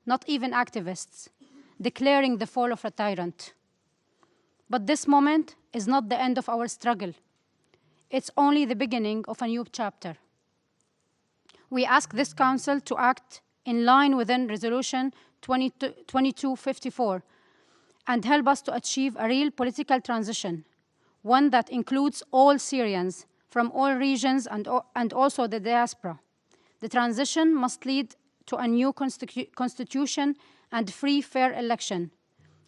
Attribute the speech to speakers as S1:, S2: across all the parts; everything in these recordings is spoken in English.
S1: not even activists, declaring the fall of a tyrant. But this moment is not the end of our struggle. It's only the beginning of a new chapter. We ask this Council to act in line within Resolution 2254 and help us to achieve a real political transition, one that includes all Syrians from all regions and also the diaspora. The transition must lead to a new constitution and free, fair election.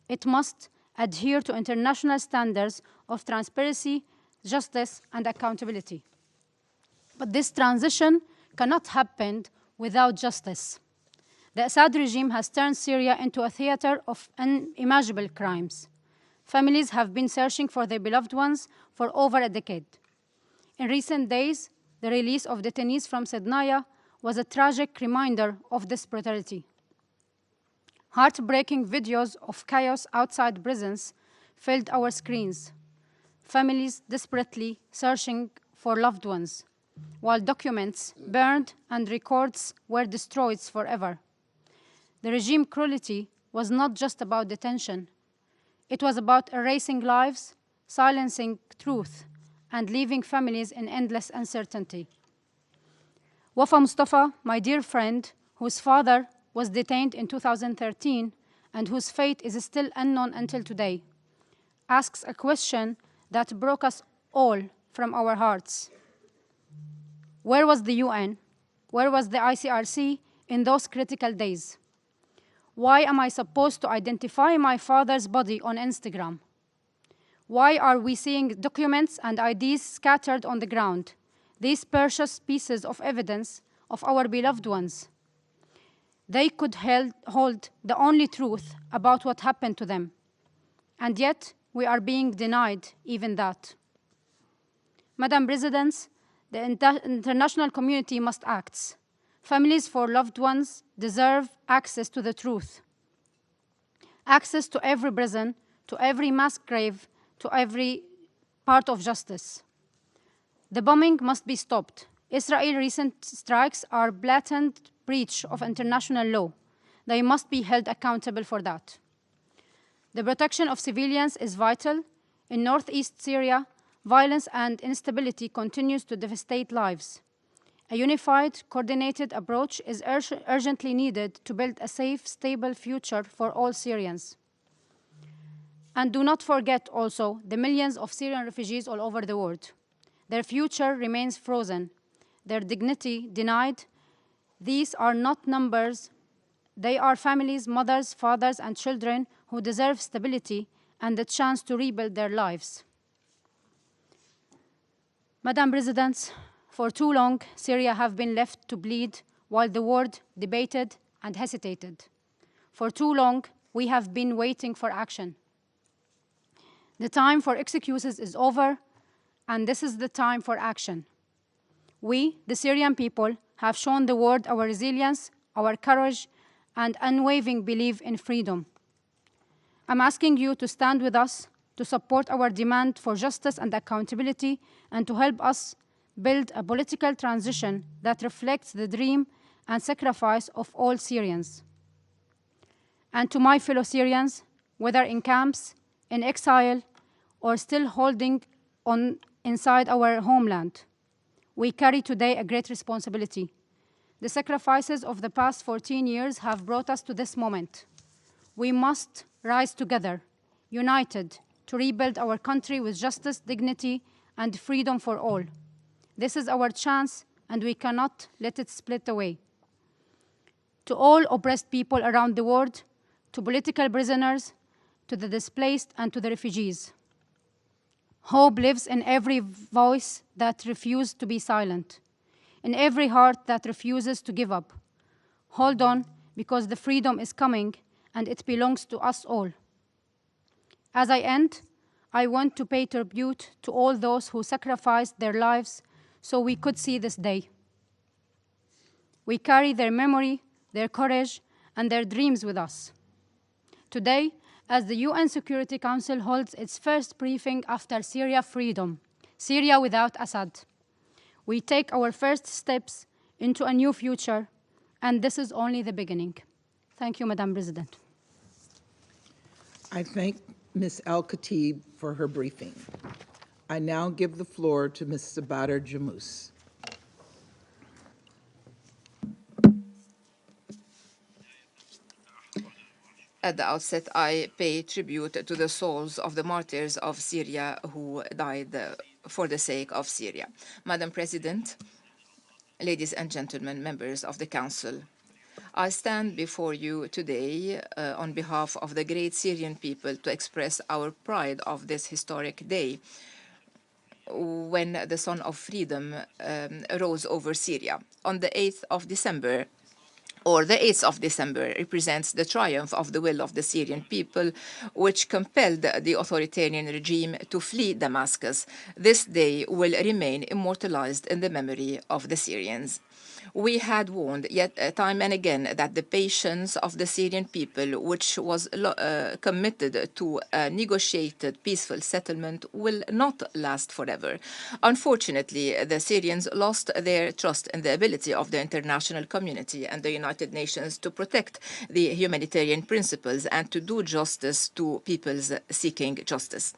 S1: It must adhere to international standards of transparency, justice, and accountability. But this transition cannot happen without justice. The Assad regime has turned Syria into a theater of unimaginable crimes. Families have been searching for their beloved ones for over a decade. In recent days, the release of detainees from Sednaya was a tragic reminder of this brutality. Heartbreaking videos of chaos outside prisons filled our screens, families desperately searching for loved ones, while documents burned and records were destroyed forever. The regime cruelty was not just about detention. It was about erasing lives, silencing truth, and leaving families in endless uncertainty. Wafa Mustafa, my dear friend, whose father was detained in 2013 and whose fate is still unknown until today, asks a question that broke us all from our hearts. Where was the UN? Where was the ICRC in those critical days? Why am I supposed to identify my father's body on Instagram? Why are we seeing documents and IDs scattered on the ground, these precious pieces of evidence of our beloved ones? They could hold the only truth about what happened to them, and yet we are being denied even that. Madam President, the international community must act. Families for loved ones deserve access to the truth, access to every prison, to every mass grave, to every part of justice. The bombing must be stopped. Israel's recent strikes are blatant breach of international law. They must be held accountable for that. The protection of civilians is vital. In northeast Syria, violence and instability continues to devastate lives. A unified, coordinated approach is urgently needed to build a safe, stable future for all Syrians. And do not forget also the millions of Syrian refugees all over the world. Their future remains frozen, their dignity denied. These are not numbers. They are families, mothers, fathers, and children who deserve stability and the chance to rebuild their lives. Madam President, for too long, Syria have been left to bleed while the world debated and hesitated. For too long, we have been waiting for action. The time for excuses is over, and this is the time for action. We, the Syrian people, have shown the world our resilience, our courage, and unwavering belief in freedom. I'm asking you to stand with us, to support our demand for justice and accountability, and to help us build a political transition that reflects the dream and sacrifice of all Syrians. And to my fellow Syrians, whether in camps, in exile, or still holding on inside our homeland, we carry today a great responsibility. The sacrifices of the past 14 years have brought us to this moment. We must rise together, united, to rebuild our country with justice, dignity, and freedom for all. This is our chance, and we cannot let it split away. To all oppressed people around the world, to political prisoners, to the displaced, and to the refugees, hope lives in every voice that refuses to be silent, in every heart that refuses to give up. Hold on, because the freedom is coming, and it belongs to us all. As I end, I want to pay tribute to all those who sacrificed their lives so we could see this day. We carry their memory, their courage, and their dreams with us. Today, as the UN Security Council holds its first briefing after Syria freedom, Syria without Assad, we take our first steps into a new future, and this is only the beginning. Thank you, Madam President.
S2: I thank Ms. El-Khatib for her briefing. I now give the floor to Ms. Sabater Jammous.
S3: At the outset, I pay tribute to the souls of the martyrs of Syria who died for the sake of Syria. Madam President, ladies and gentlemen, members of the Council, I stand before you today on behalf of the great Syrian people to express our pride of this historic day when the sun of freedom rose over Syria. On the 8th of December, or the 8th of December, represents the triumph of the will of the Syrian people, which compelled the authoritarian regime to flee Damascus. This day will remain immortalized in the memory of the Syrians. We had warned yet time and again that the patience of the Syrian people, which was committed to a negotiated peaceful settlement, will not last forever. Unfortunately, the Syrians lost their trust in the ability of the international community and the United Nations to protect the humanitarian principles and to do justice to peoples seeking justice.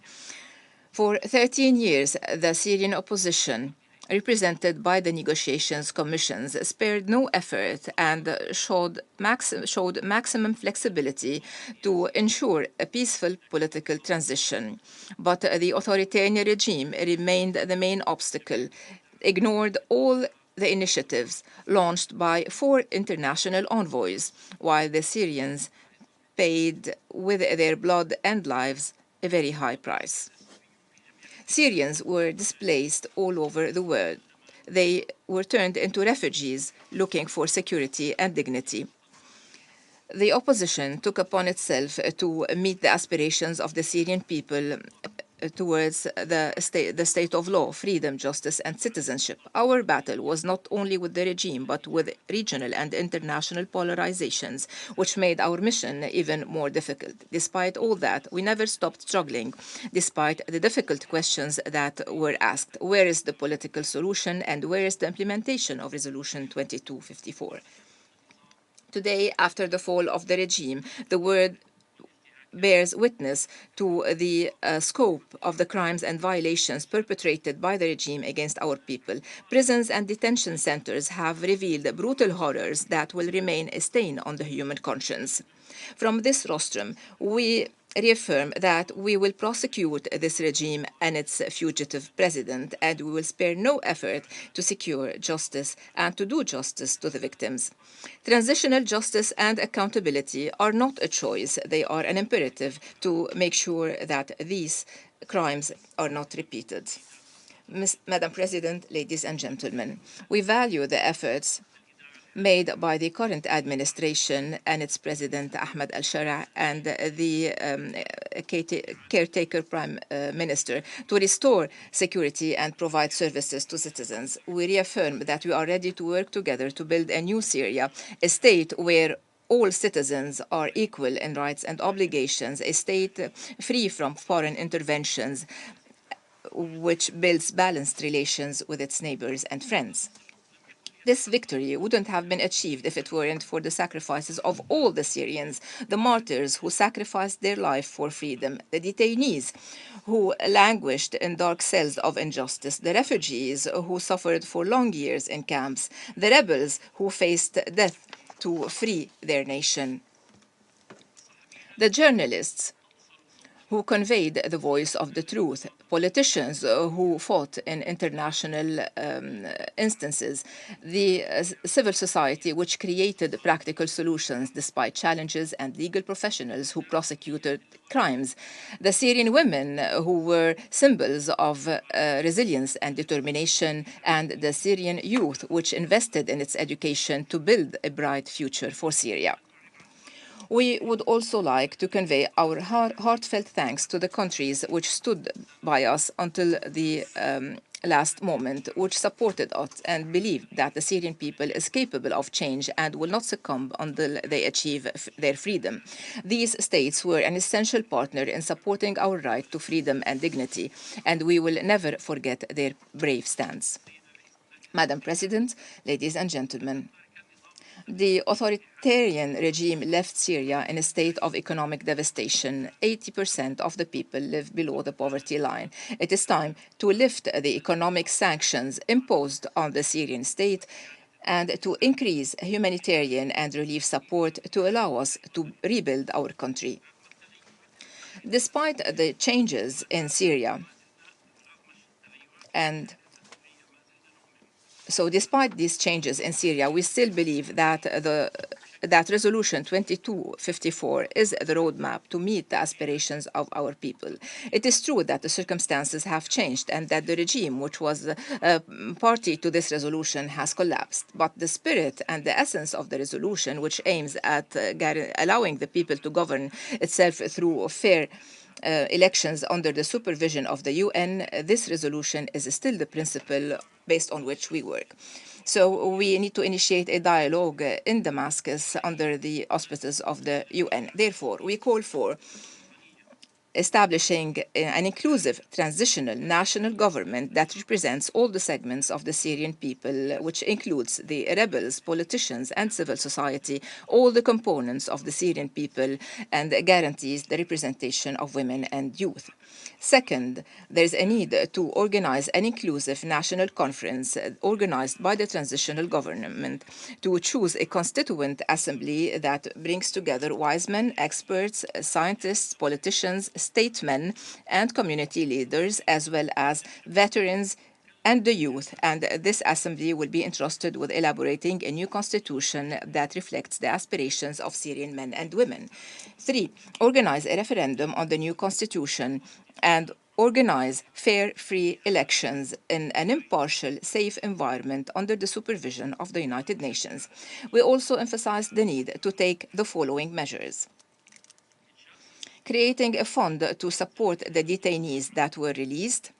S3: For 13 years, the Syrian opposition, represented by the negotiations commissions, spared no effort and showed maximum flexibility to ensure a peaceful political transition. But the authoritarian regime remained the main obstacle, ignored all the initiatives launched by 4 international envoys, while the Syrians paid with their blood and lives a very high price. Syrians were displaced all over the world. They were turned into refugees looking for security and dignity. The opposition took upon itself to meet the aspirations of the Syrian people towards the state of law, freedom, justice, and citizenship. Our battle was not only with the regime, but with regional and international polarizations, which made our mission even more difficult. Despite all that, we never stopped struggling, despite the difficult questions that were asked. Where is the political solution, and where is the implementation of Resolution 2254? Today, after the fall of the regime, the world bears witness to the scope of the crimes and violations perpetrated by the regime against our people. Prisons and detention centers have revealed brutal horrors that will remain a stain on the human conscience. From this rostrum, we reaffirm that we will prosecute this regime and its fugitive president, and we will spare no effort to secure justice and to do justice to the victims. Transitional justice and accountability are not a choice, they are an imperative to make sure that these crimes are not repeated. Madam President, ladies and gentlemen, we value the efforts made by the current administration and its president, Ahmed al-Shara, and the caretaker prime minister to restore security and provide services to citizens. We reaffirm that we are ready to work together to build a new Syria, a state where all citizens are equal in rights and obligations, a state free from foreign interventions, which builds balanced relations with its neighbors and friends. This victory wouldn't have been achieved if it weren't for the sacrifices of all the Syrians, the martyrs who sacrificed their life for freedom, the detainees who languished in dark cells of injustice, the refugees who suffered for long years in camps, the rebels who faced death to free their nation, the journalists who conveyed the voice of the truth, politicians who fought in international instances, the civil society which created practical solutions despite challenges, and legal professionals who prosecuted crimes, the Syrian women who were symbols of resilience and determination, and the Syrian youth which invested in its education to build a bright future for Syria. We would also like to convey our heartfelt thanks to the countries which stood by us until the last moment, which supported us and believed that the Syrian people is capable of change and will not succumb until they achieve their freedom. These states were an essential partner in supporting our right to freedom and dignity, and we will never forget their brave stance. Madam President, ladies and gentlemen, The authoritarian regime left Syria in a state of economic devastation. 80% of the people live below the poverty line. It is time to lift the economic sanctions imposed on the Syrian state and to increase humanitarian and relief support to allow us to rebuild our country. Despite the changes in Syria, and so despite these changes in Syria, we still believe that that Resolution 2254 is the roadmap to meet the aspirations of our people. It is true that the circumstances have changed and that the regime, which was party to this resolution, has collapsed. But the spirit and the essence of the resolution, which aims at allowing the people to govern itself through fair elections under the supervision of the UN, this resolution is still the principle based on which we work. So we need to initiate a dialogue in Damascus under the auspices of the UN. Therefore, we call for establishing an inclusive transitional national government that represents all the segments of the Syrian people, which includes the rebels, politicians, and civil society, all the components of the Syrian people, and guarantees the representation of women and youth. Second, there is a need to organize an inclusive national conference organized by the transitional government to choose a constituent assembly that brings together wise men, experts, scientists, politicians, statesmen, and community leaders, as well as veterans and the youth, and this assembly will be entrusted with elaborating a new constitution that reflects the aspirations of Syrian men and women. 3. Organize a referendum on the new constitution and organize fair, free elections in an impartial, safe environment under the supervision of the United Nations. We also emphasize the need to take the following measures: creating a fund to support the detainees that were released,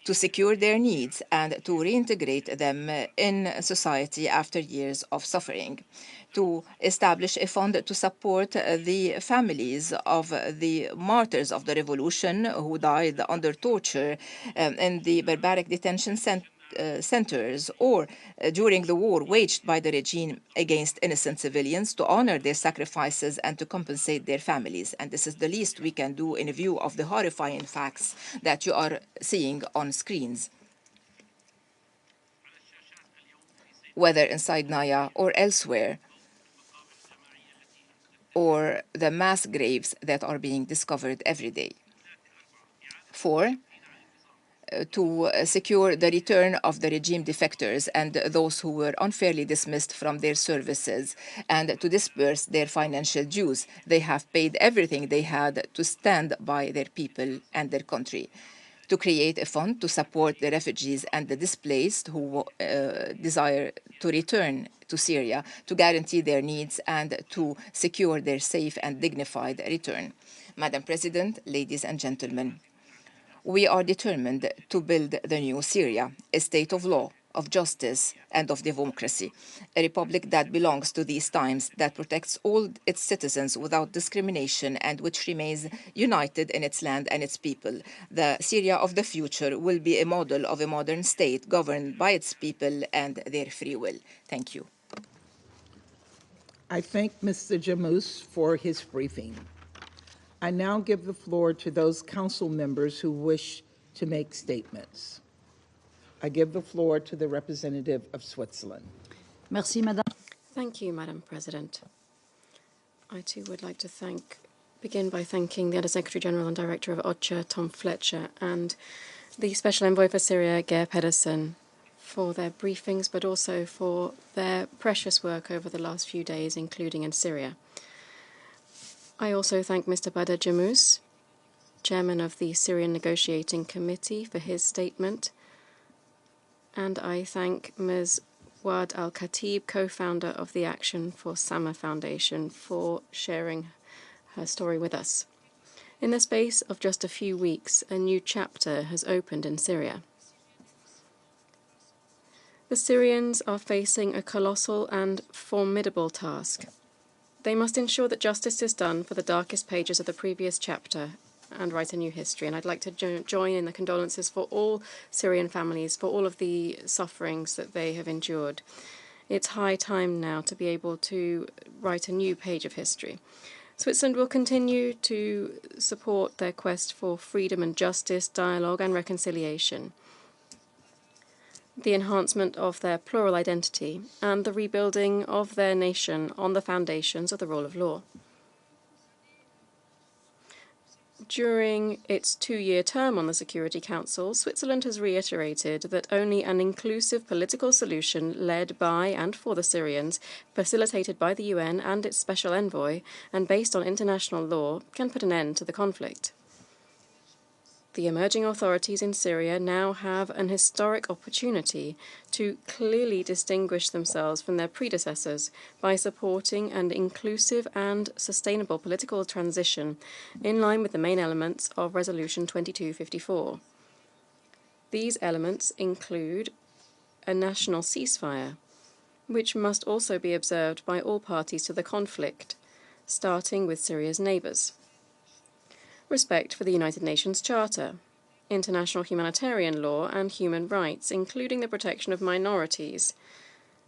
S3: to secure their needs and to reintegrate them in society after years of suffering, to establish a fund to support the families of the martyrs of the revolution who died under torture in the barbaric detention centers or during the war waged by the regime against innocent civilians, to honor their sacrifices and to compensate their families. And this is the least we can do in view of the horrifying facts that you are seeing on screens, whether inside Naya or elsewhere, or the mass graves that are being discovered every day. 4. To secure the return of the regime defectors and those who were unfairly dismissed from their services and to disperse their financial dues. They have paid everything they had to stand by their people and their country. To create a fund to support the refugees and the displaced who desire to return to Syria, to guarantee their needs and to secure their safe and dignified return. Madam President, ladies and gentlemen, we are determined to build the new Syria, a state of law, of justice, and of democracy, a republic that belongs to these times, that protects all its citizens without discrimination, and which remains united in its land and its people. The Syria of the future will be a model of a modern state governed by its people and their free will. Thank you.
S2: I thank Mr. Jamous for his briefing. I now give the floor to those council members who wish to make statements. I give the floor to the representative of Switzerland.
S4: Merci, Madame.
S5: Thank you, Madam President. I too would like to begin by thanking the Under-Secretary General and Director of OCHA, Tom Fletcher, and the Special Envoy for Syria, Geir Pedersen, for their briefings, but also for their precious work over the last few days, including in Syria. I also thank Mr. Badr Jamous, Chairman of the Syrian Negotiating Committee, for his statement, and I thank Ms. Wad Al-Khatib, co-founder of the Action for Sama Foundation, for sharing her story with us. In the space of just a few weeks, a new chapter has opened in Syria. The Syrians are facing a colossal and formidable task. They must ensure that justice is done for the darkest pages of the previous chapter and write a new history. And I'd like to join in the condolences for all Syrian families, for all of the sufferings that they have endured. It's high time now to be able to write a new page of history. Switzerland will continue to support their quest for freedom and justice, dialogue and reconciliation, the enhancement of their plural identity, and the rebuilding of their nation on the foundations of the rule of law. During its 2-year term on the Security Council, Switzerland has reiterated that only an inclusive political solution led by and for the Syrians, facilitated by the UN and its special envoy, and based on international law, can put an end to the conflict. The emerging authorities in Syria now have an historic opportunity to clearly distinguish themselves from their predecessors by supporting an inclusive and sustainable political transition in line with the main elements of Resolution 2254. These elements include a national ceasefire, which must also be observed by all parties to the conflict, starting with Syria's neighbours. Respect for the United Nations Charter, international humanitarian law and human rights, including the protection of minorities,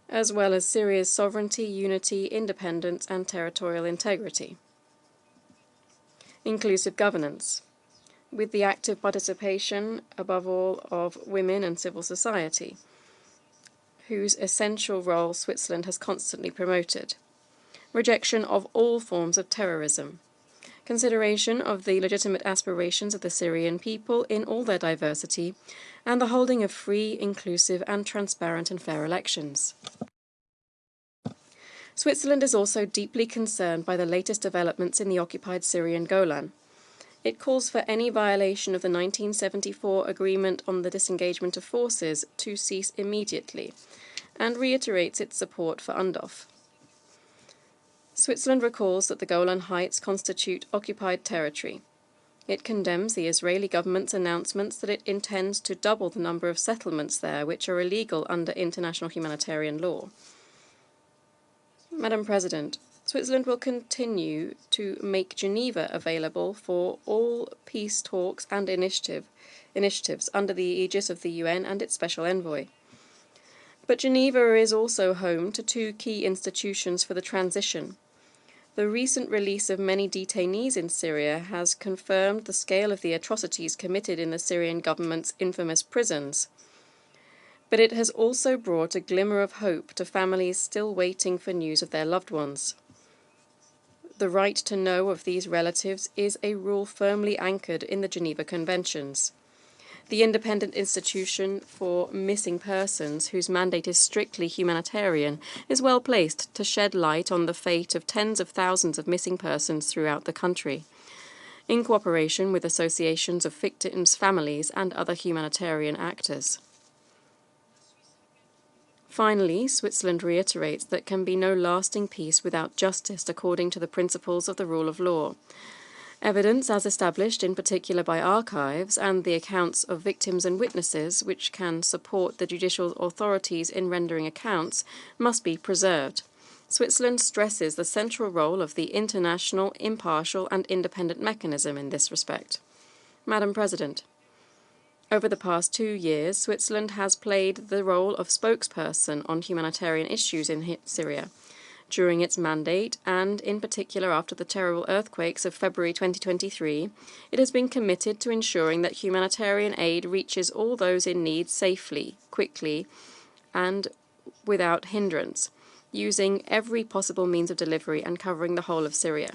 S5: as well as Syria's sovereignty, unity, independence and territorial integrity. Inclusive governance, with the active participation, above all, of women and civil society, whose essential role Switzerland has constantly promoted. Rejection of all forms of terrorism, consideration of the legitimate aspirations of the Syrian people in all their diversity, and the holding of free, inclusive, and transparent and fair elections. Switzerland is also deeply concerned by the latest developments in the occupied Syrian Golan. It calls for any violation of the 1974 Agreement on the Disengagement of Forces to cease immediately, and reiterates its support for UNDOF. Switzerland recalls that the Golan Heights constitute occupied territory. It condemns the Israeli government's announcements that it intends to double the number of settlements there, which are illegal under international humanitarian law. Madam President, Switzerland will continue to make Geneva available for all peace talks and initiatives under the aegis of the UN and its special envoy. But Geneva is also home to 2 key institutions for the transition. The recent release of many detainees in Syria has confirmed the scale of the atrocities committed in the Syrian government's infamous prisons. But it has also brought a glimmer of hope to families still waiting for news of their loved ones. The right to know of these relatives is a rule firmly anchored in the Geneva Conventions. The independent institution for missing persons, whose mandate is strictly humanitarian, is well placed to shed light on the fate of tens of thousands of missing persons throughout the country, in cooperation with associations of victims' families and other humanitarian actors. Finally, Switzerland reiterates that there can be no lasting peace without justice according to the principles of the rule of law. Evidence, as established in particular by archives and the accounts of victims and witnesses, which can support the judicial authorities in rendering accounts, must be preserved. Switzerland stresses the central role of the international, impartial and independent mechanism in this respect. Madam President, over the past 2 years, Switzerland has played the role of spokesperson on humanitarian issues in Syria. During its mandate, and in particular after the terrible earthquakes of February 2023, it has been committed to ensuring that humanitarian aid reaches all those in need safely, quickly, and without hindrance, using every possible means of delivery and covering the whole of Syria.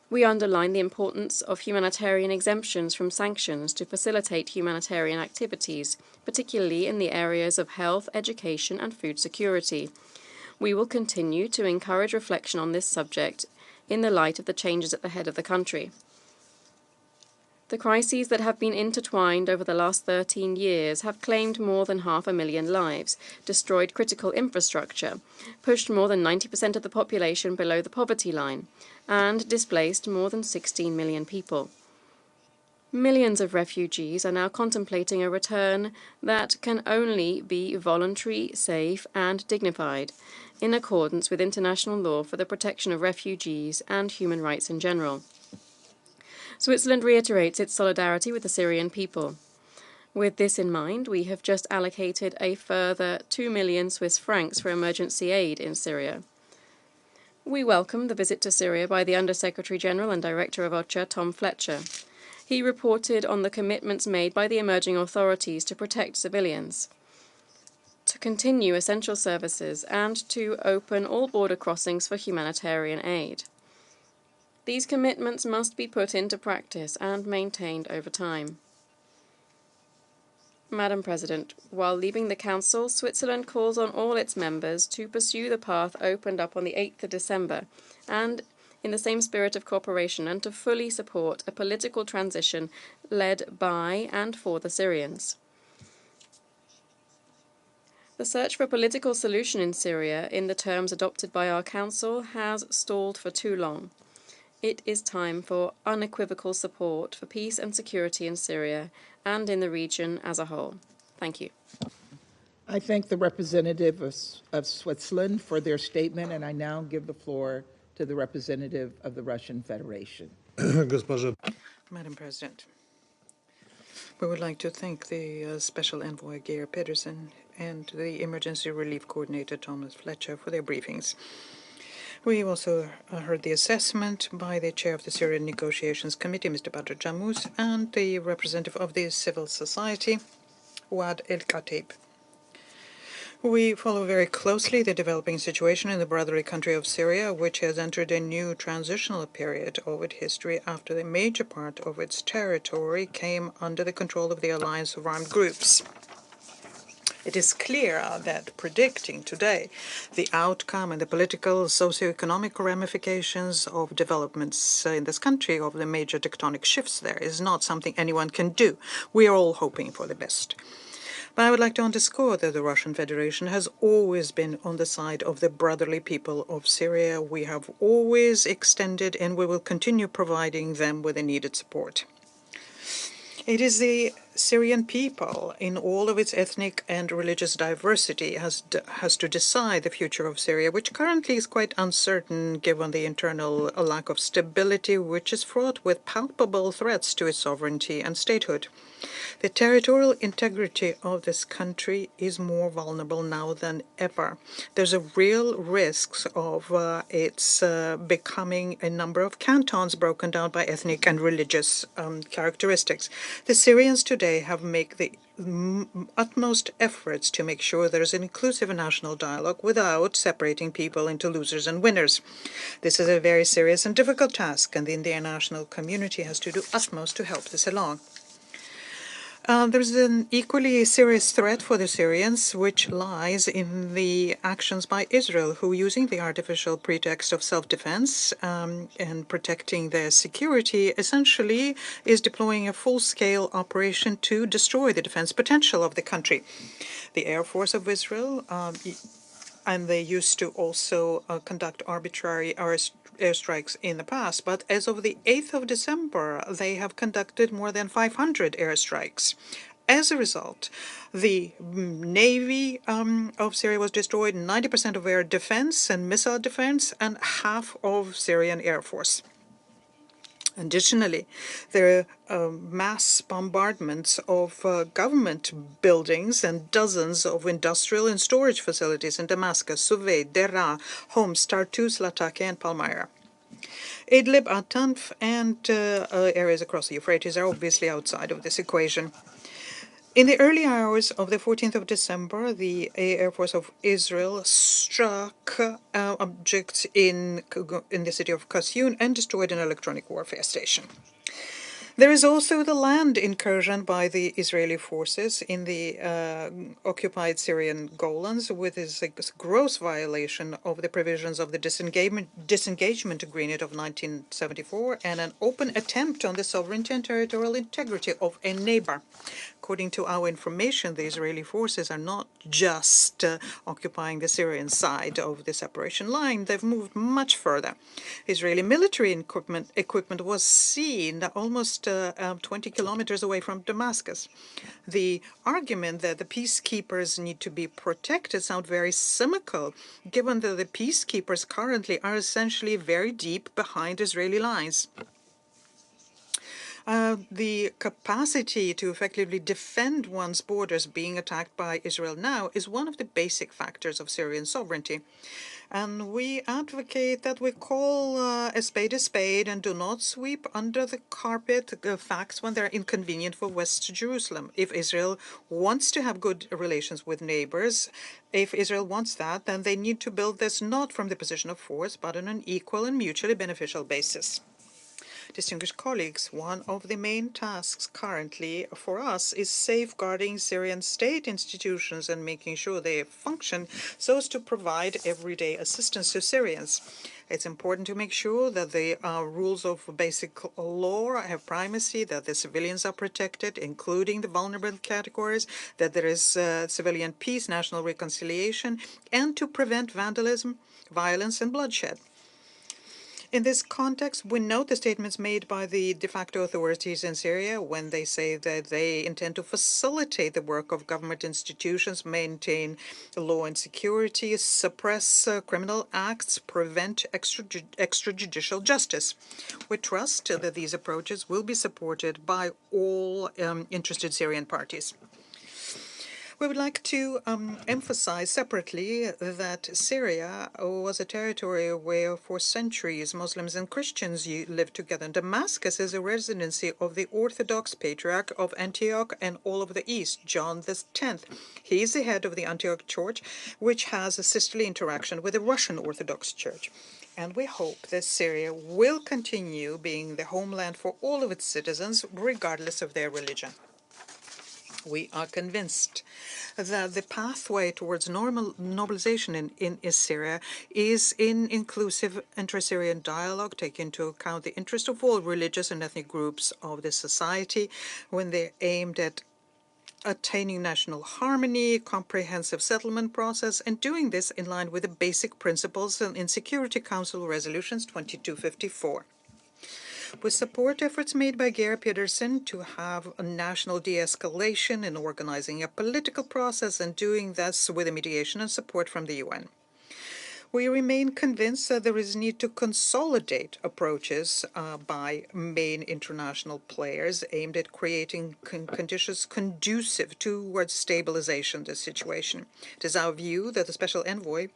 S5: We underline the importance of humanitarian exemptions from sanctions to facilitate humanitarian activities, particularly in the areas of health, education, and food security. We will continue to encourage reflection on this subject in the light of the changes at the head of the country. The crises that have been intertwined over the last 13 years have claimed more than 500,000 lives, destroyed critical infrastructure, pushed more than 90% of the population below the poverty line, and displaced more than 16 million people. Millions of refugees are now contemplating a return that can only be voluntary, safe, and dignified, in accordance with international law for the protection of refugees and human rights in general. Switzerland reiterates its solidarity with the Syrian people. With this in mind, we have just allocated a further 2 million Swiss francs for emergency aid in Syria. We welcome the visit to Syria by the Under-Secretary General and Director of OCHA, Tom Fletcher. He reported on the commitments made by the emerging authorities to protect civilians, to continue essential services, and to open all border crossings for humanitarian aid. These commitments must be put into practice and maintained over time. Madam President, while leaving the Council, Switzerland calls on all its members to pursue the path opened up on the 8th of December, and in the same spirit of cooperation, and to fully support a political transition led by and for the Syrians. The search for a political solution in Syria, in the terms adopted by our Council, has stalled for too long. It is time for unequivocal support for peace and security in Syria and in the region as a whole. Thank you.
S2: I thank the representative of Switzerland for their statement, and I now give the floor to the representative of the Russian Federation.
S4: Madam President, we would like to thank the Special Envoy Geir Pedersen and the Emergency Relief Coordinator Thomas Fletcher for their briefings. We also heard the assessment by the chair of the Syrian Negotiations Committee, Mr. Badr Jamous, and the representative of the civil society, Ouad El-Khatib. We follow very closely the developing situation in the brotherly country of Syria, which has entered a new transitional period of its history after the major part of its territory came under the control of the alliance of armed groups. It is clear that predicting today the outcome and the political, socio-economic ramifications of developments in this country, of the major tectonic shifts there, is not something anyone can do. We are all hoping for the best. But I would like to underscore that the Russian Federation has always been on the side of the brotherly people of Syria. We have always extended and we will continue providing them with the needed support. It is the Syrian people, in all of its ethnic and religious diversity, has to decide the future of Syria, which currently is quite uncertain given the internal lack of stability, which is fraught with palpable threats to its sovereignty and statehood. The territorial integrity of this country is more vulnerable now than ever. There's a real risk of its becoming a number of cantons broken down by ethnic and religious characteristics. The Syrians today have made the utmost efforts to make sure there is an inclusive national dialogue without separating people into losers and winners. This is a very serious and difficult task, and the international community has to do utmost to help this along. There's an equally serious threat for the Syrians, which lies in the actions by Israel, who, using the artificial pretext of self-defense and protecting their security, essentially is deploying a full-scale operation to destroy the defense potential of the country. The Air Force of Israel, and they used to also conduct arbitrary airstrikes in the past, but as of the 8th of December, they have conducted more than 500 airstrikes. As a result, the Navy of Syria was destroyed, 90% of air defense and missile defense, and half of Syrian Air Force. Additionally, there are mass bombardments of government buildings and dozens of industrial and storage facilities in Damascus, Suwayda, Deraa, Homs, Tartus, Latakia, and Palmyra. Idlib, Atanf, and areas across the Euphrates are obviously outside of this equation. In the early hours of the 14th of December, the Air Force of Israel struck objects in the city of Qasyun and destroyed an electronic warfare station. There is also the land incursion by the Israeli forces in the occupied Syrian Golans, with its gross violation of the provisions of the disengagement agreement of 1974 and an open attempt on the sovereignty and territorial integrity of a neighbor. According to our information, the Israeli forces are not just occupying the Syrian side of the separation line. They've moved much further. Israeli military equipment was seen almost 20 kilometers away from Damascus. The argument that the peacekeepers need to be protected sounds very cynical, given that the peacekeepers currently are essentially very deep behind Israeli lines. The capacity to effectively defend one's borders being attacked by Israel now is one of the basic factors of Syrian sovereignty. And we advocate that we call a spade and do not sweep under the carpet facts when they're inconvenient for West Jerusalem. If Israel wants to have good relations with neighbors, if Israel wants that, then they need to build this not from the position of force, but on an equal and mutually beneficial basis. Distinguished colleagues, one of the main tasks currently for us is safeguarding Syrian state institutions and making sure they function so as to provide everyday assistance to Syrians. It's important to make sure that the rules of basic law have primacy, that the civilians are protected, including the vulnerable categories, that there is civilian peace, national reconciliation, and to prevent vandalism, violence, and bloodshed. In this context, we note the statements made by the de facto authorities in Syria when they say that they intend to facilitate the work of government institutions, maintain law and security, suppress criminal acts, prevent extrajudicial justice. We trust that these approaches will be supported by all interested Syrian parties. We would like to emphasize separately that Syria was a territory where for centuries Muslims and Christians lived together. Damascus is a residency of the Orthodox Patriarch of Antioch and all of the East, John X. He is the head of the Antioch Church, which has a sisterly interaction with the Russian Orthodox Church. And we hope that Syria will continue being the homeland for all of its citizens, regardless of their religion. We are convinced that the pathway towards normalization in Syria is in inclusive inter-Syrian dialogue, taking into account the interest of all religious and ethnic groups of the society when they're aimed at attaining national harmony, comprehensive settlement process, and doing this in line with the basic principles in Security Council Resolutions 2254. We support efforts made by Geir Pedersen to have a national de-escalation in organizing a political process and doing this with the mediation and support from the UN. We remain convinced that there is a need to consolidate approaches by main international players aimed at creating conditions conducive towards stabilization of the situation. It is our view that the Special Envoy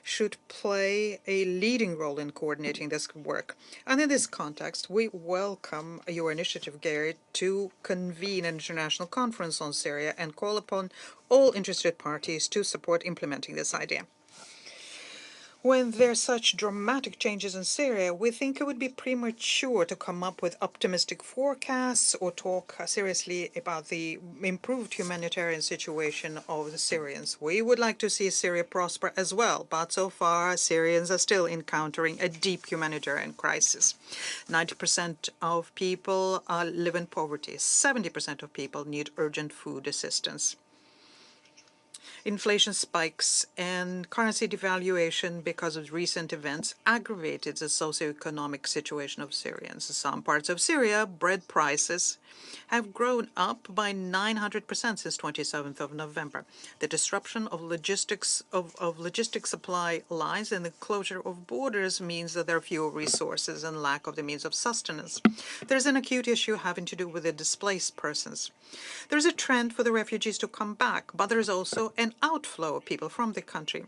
S4: should play a leading role in coordinating this work. And in this context, we welcome your initiative, Gary, to convene an international conference on Syria and call upon all interested parties to support implementing this idea. When there are such dramatic changes in Syria, we think it would be premature to come up with optimistic forecasts or talk seriously about the improved humanitarian situation of the Syrians. We would like to see Syria prosper as well, but so far Syrians are still encountering a deep humanitarian crisis. 90% of people live in poverty. 70% of people need urgent food assistance. Inflation spikes and currency devaluation because of recent events aggravated the socioeconomic situation of Syrians. In some parts of Syria, bread prices have grown up by 900% since 27th of November. The disruption of logistics supply lines and the closure of borders means that there are fewer resources and lack of the means of sustenance. There's an acute issue having to do with the displaced persons. There's a trend for the refugees to come back, but there is also an outflow of people from the country.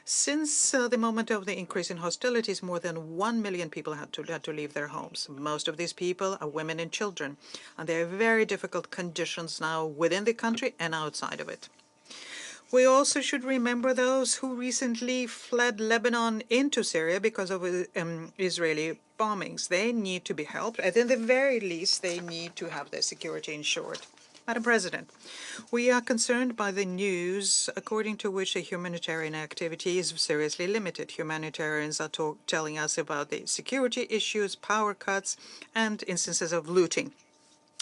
S4: Since the moment of the increase in hostilities, more than 1 million people had to leave their homes. Most of these people are women and children, and there are very difficult conditions now within the country and outside of it. We also should remember those who recently fled Lebanon into Syria because of Israeli bombings. They need to be helped, and at the very least, they need to have their security ensured. Madam President, we are concerned by the news according to which the humanitarian activity is seriously limited. Humanitarians are telling us about the security issues, power cuts, and instances of looting.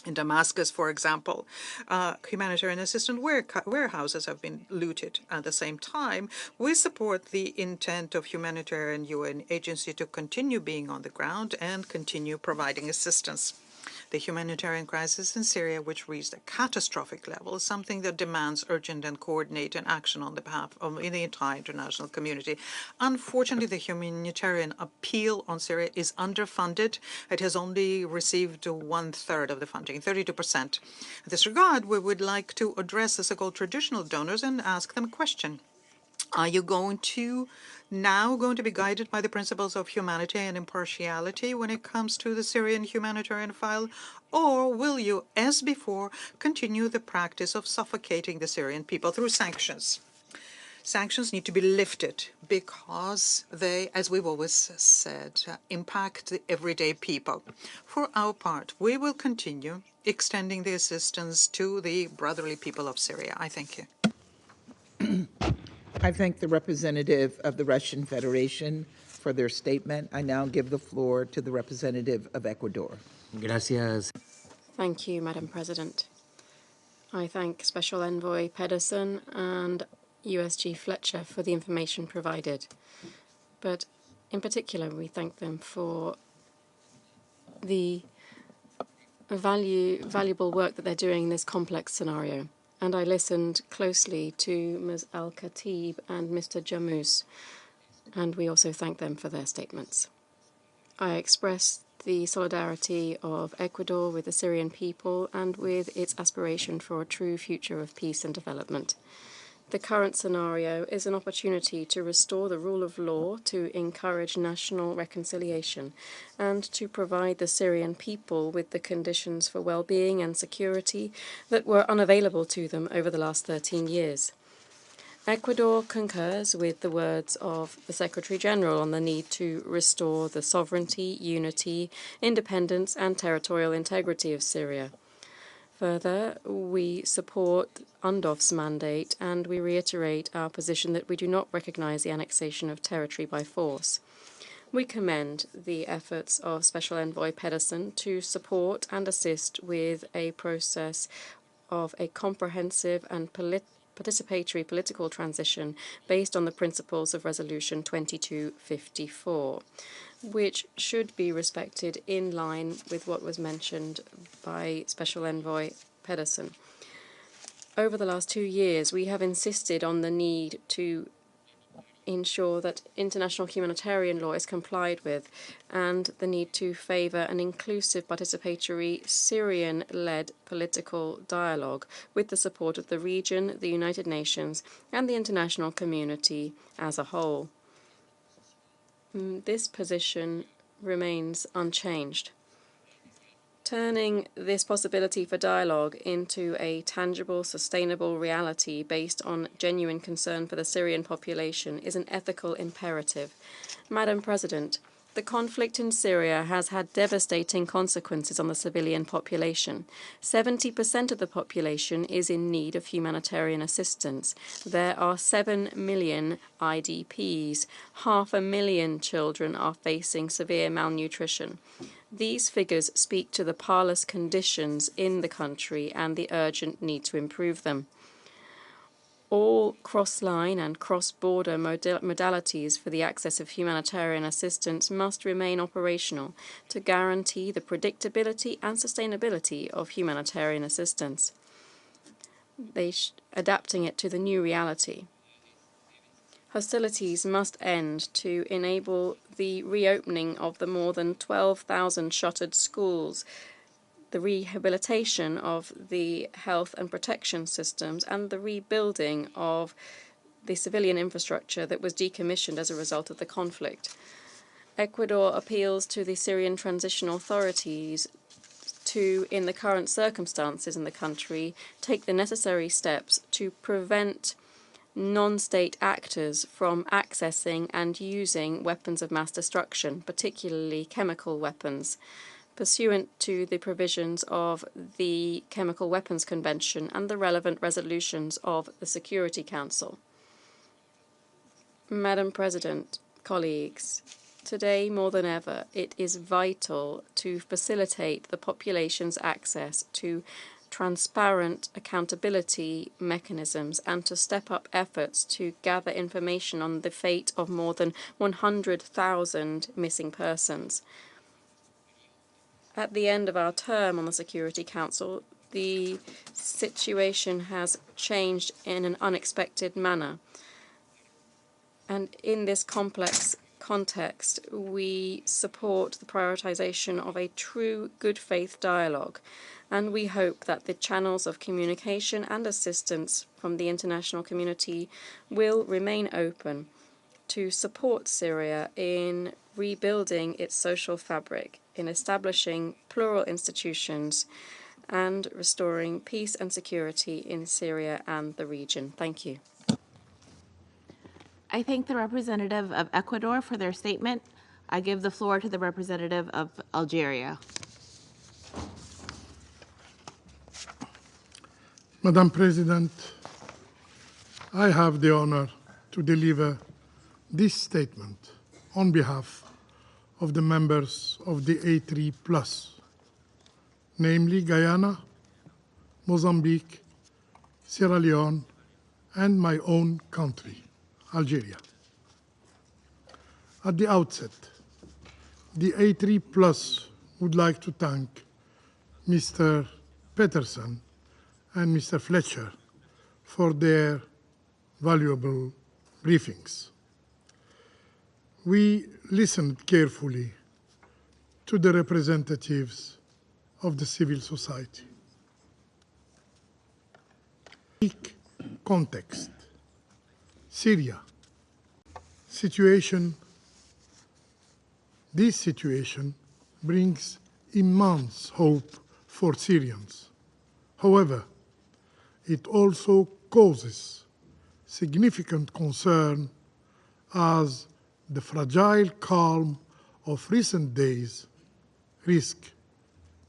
S4: In Damascus, for example, humanitarian assistance warehouses have been looted. At the same time, we support the intent of humanitarian UN agency to continue being on the ground and continue providing assistance. the humanitarian crisis in Syria, which reached a catastrophic level, is something that demands urgent and coordinated action on the behalf of the entire international community. Unfortunately, the humanitarian appeal on Syria is underfunded. It has only received 1/3 of the funding, 32%. In this regard, we would like to address the so-called traditional donors and ask them a question. Are you going to be guided by the principles of humanity and impartiality when it comes to the Syrian humanitarian file? Or will you, as before, continue the practice of suffocating the Syrian people through sanctions? Sanctions need to be lifted because they, as we've always said, impact the everyday people. For our part, we will continue extending the assistance to the brotherly people of Syria. I thank you.
S2: I thank the representative of the Russian Federation for their statement. I now give the floor to the representative of Ecuador.
S6: Gracias.
S5: Thank you, Madam President. I thank Special Envoy Pedersen and USG Fletcher for the information provided. But in particular, we thank them for the valuable work that they're doing in this complex scenario. And I listened closely to Ms. Al-Khatib and Mr. Jamous, and we also thank them for their statements. I express the solidarity of Ecuador with the Syrian people and with its aspiration for a true future of peace and development. The current scenario is an opportunity to restore the rule of law, to encourage national reconciliation, and to provide the Syrian people with the conditions for well-being and security that were unavailable to them over the last 13 years. Ecuador concurs with the words of the Secretary-General on the need to restore the sovereignty, unity, independence, and territorial integrity of Syria. Further, we support UNDOF's mandate, and we reiterate our position that we do not recognize the annexation of territory by force. We commend the efforts of Special Envoy Pedersen to support and assist with a process of a comprehensive and participatory political transition based on the principles of Resolution 2254, which should be respected in line with what was mentioned by Special Envoy Pedersen. Over the last 2 years, we have insisted on the need to ensure that international humanitarian law is complied with and the need to favour an inclusive, participatory, Syrian-led political dialogue with the support of the region, the United Nations, and the international community as a whole. This position remains unchanged. Turning this possibility for dialogue into a tangible, sustainable reality based on genuine concern for the Syrian population is an ethical imperative. Madam President, the conflict in Syria has had devastating consequences on the civilian population. 70% of the population is in need of humanitarian assistance. There are 7 million IDPs. 500,000 children are facing severe malnutrition. These figures speak to the parlous conditions in the country and the urgent need to improve them. All cross-line and cross-border modalities for the access of humanitarian assistance must remain operational to guarantee the predictability and sustainability of humanitarian assistance, adapting it to the new reality. Hostilities must end to enable the reopening of the more than 12,000 shuttered schools, the rehabilitation of the health and protection systems, and the rebuilding of the civilian infrastructure that was decommissioned as a result of the conflict. Ecuador appeals to the Syrian transition authorities to, in the current circumstances in the country, take the necessary steps to prevent non-state actors from accessing and using weapons of mass destruction, particularly chemical weapons, pursuant to the provisions of the Chemical Weapons Convention and the relevant resolutions of the Security Council. Madam President, colleagues, today more than ever, it is vital to facilitate the population's access to transparent accountability mechanisms and to step up efforts to gather information on the fate of more than 100,000 missing persons. at the end of our term on the Security Council, the situation has changed in an unexpected manner. And in this complex context, we support the prioritization of a true good faith dialogue, and we hope that the channels of communication and assistance from the international community will remain open to support Syria in rebuilding its social fabric, in establishing plural institutions, and restoring peace and security in Syria and the region. Thank you.
S6: I thank the representative of Ecuador for their statement. I give the floor to the representative of Algeria.
S7: Madam President, I have the honor to deliver this statement on behalf of the members of the A3+, namely Guyana, Mozambique, Sierra Leone, and my own country, Algeria. At the outset, the A3+ would like to thank Mr. Peterson and Mr. Fletcher for their valuable briefings. We listened carefully to the representatives of the civil society. Context: Syria. This situation brings immense hope for Syrians. However, it also causes significant concern as the fragile calm of recent days risk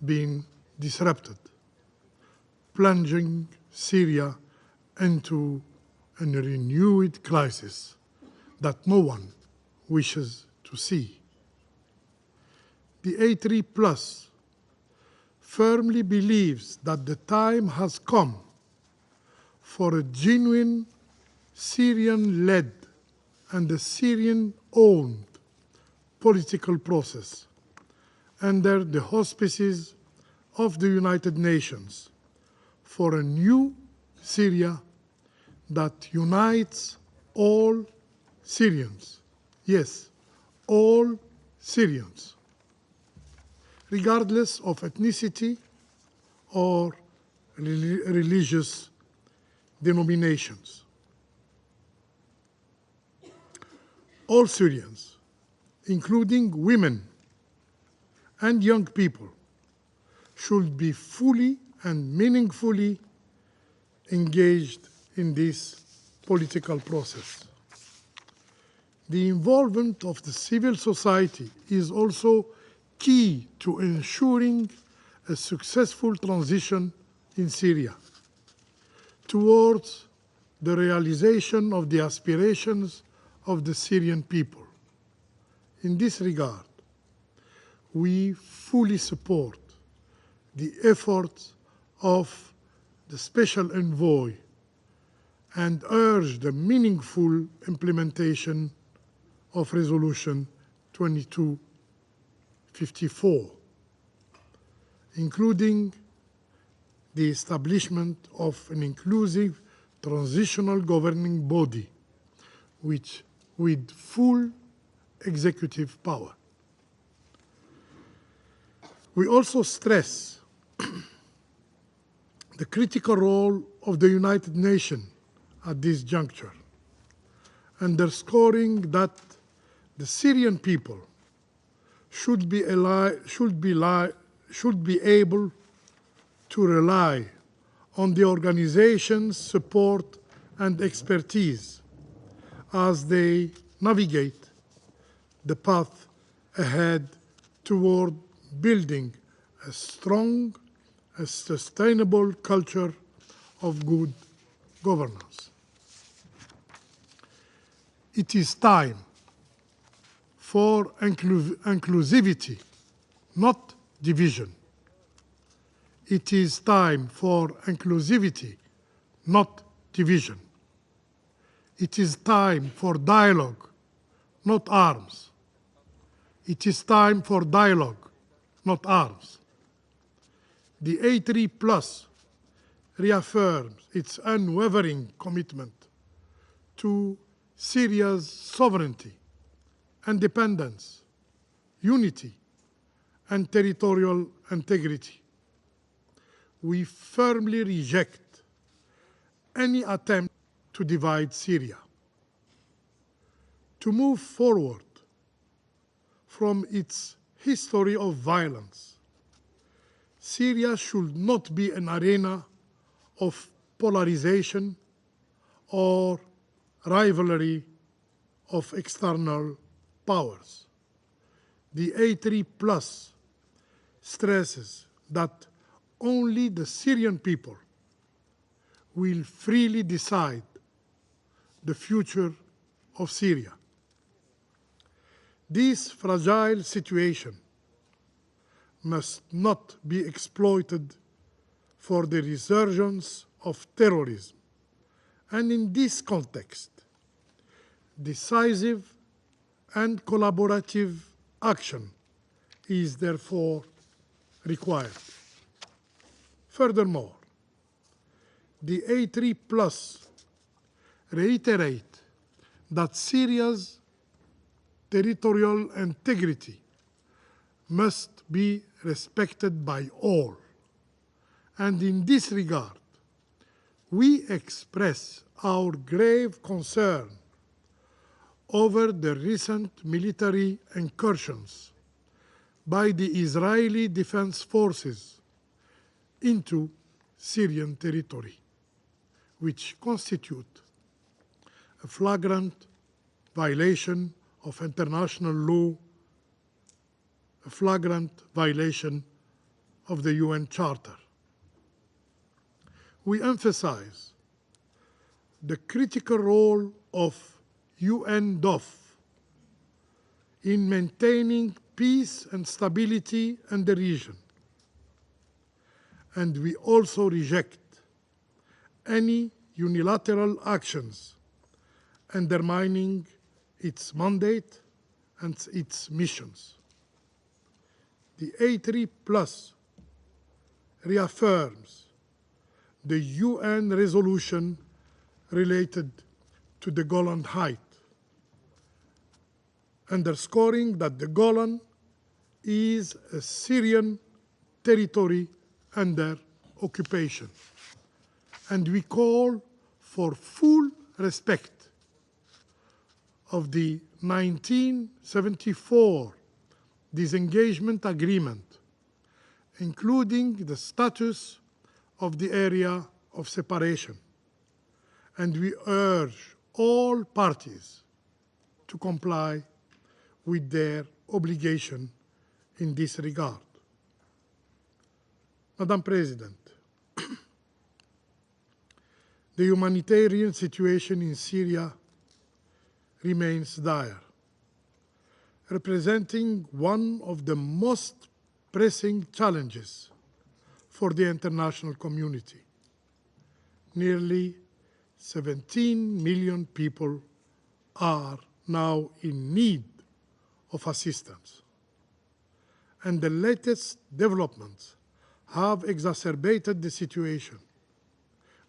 S7: being disrupted, plunging Syria into a renewed crisis that no one wishes to see. The A3+ firmly believes that the time has come for a genuine Syrian-led and a Syrian-owned political process under the auspices of the United Nations for a new Syria that unites all Syrians. Yes, all Syrians, regardless of ethnicity or religious denominations. All Syrians, including women and young people, should be fully and meaningfully engaged in this political process. The involvement of the civil society is also key to ensuring a successful transition in Syria towards the realization of the aspirations of the Syrian people. In this regard, we fully support the efforts of the Special Envoy and urge the meaningful implementation of Resolution 2254, including the establishment of an inclusive transitional governing body with full executive power. We also stress the critical role of the United Nations at this juncture, underscoring that the Syrian people should be able to rely on the organization's support and expertise as they navigate the path ahead toward building a strong, sustainable culture of good governance. It is time for inclusivity, not division. It is time for inclusivity, not division. It is time for dialogue, not arms. It is time for dialogue, not arms. The A3 Plus reaffirms its unwavering commitment to Syria's sovereignty, independence, unity, and territorial integrity. We firmly reject any attempt to divide Syria. To move forward from its history of violence, Syria should not be an arena of polarization or rivalry of external powers. The A3 Plus stresses that only the Syrian people will freely decide the future of Syria. This fragile situation must not be exploited for the resurgence of terrorism. And in this context, decisive and collaborative action is therefore required. Furthermore, the A3 Plus reiterate that Syria's territorial integrity must be respected by all. And in this regard, we express our grave concern over the recent military incursions by the Israeli Defense Forces into Syrian territory, which constitute a flagrant violation of international law, a flagrant violation of the UN Charter. We emphasize the critical role of UNDOF in maintaining peace and stability in the region. And we also reject any unilateral actions undermining its mandate and its missions. The A3 Plus reaffirms the UN resolution related to the Golan Heights, underscoring that the Golan is a Syrian territory under occupation. And we call for full respect of the 1974 disengagement agreement, including the status of the area of separation. And we urge all parties to comply with their obligation in this regard. Madam President, the humanitarian situation in Syria remains dire, representing one of the most pressing challenges for the international community. Nearly 17 million people are now in need of assistance. And the latest developments have exacerbated the situation,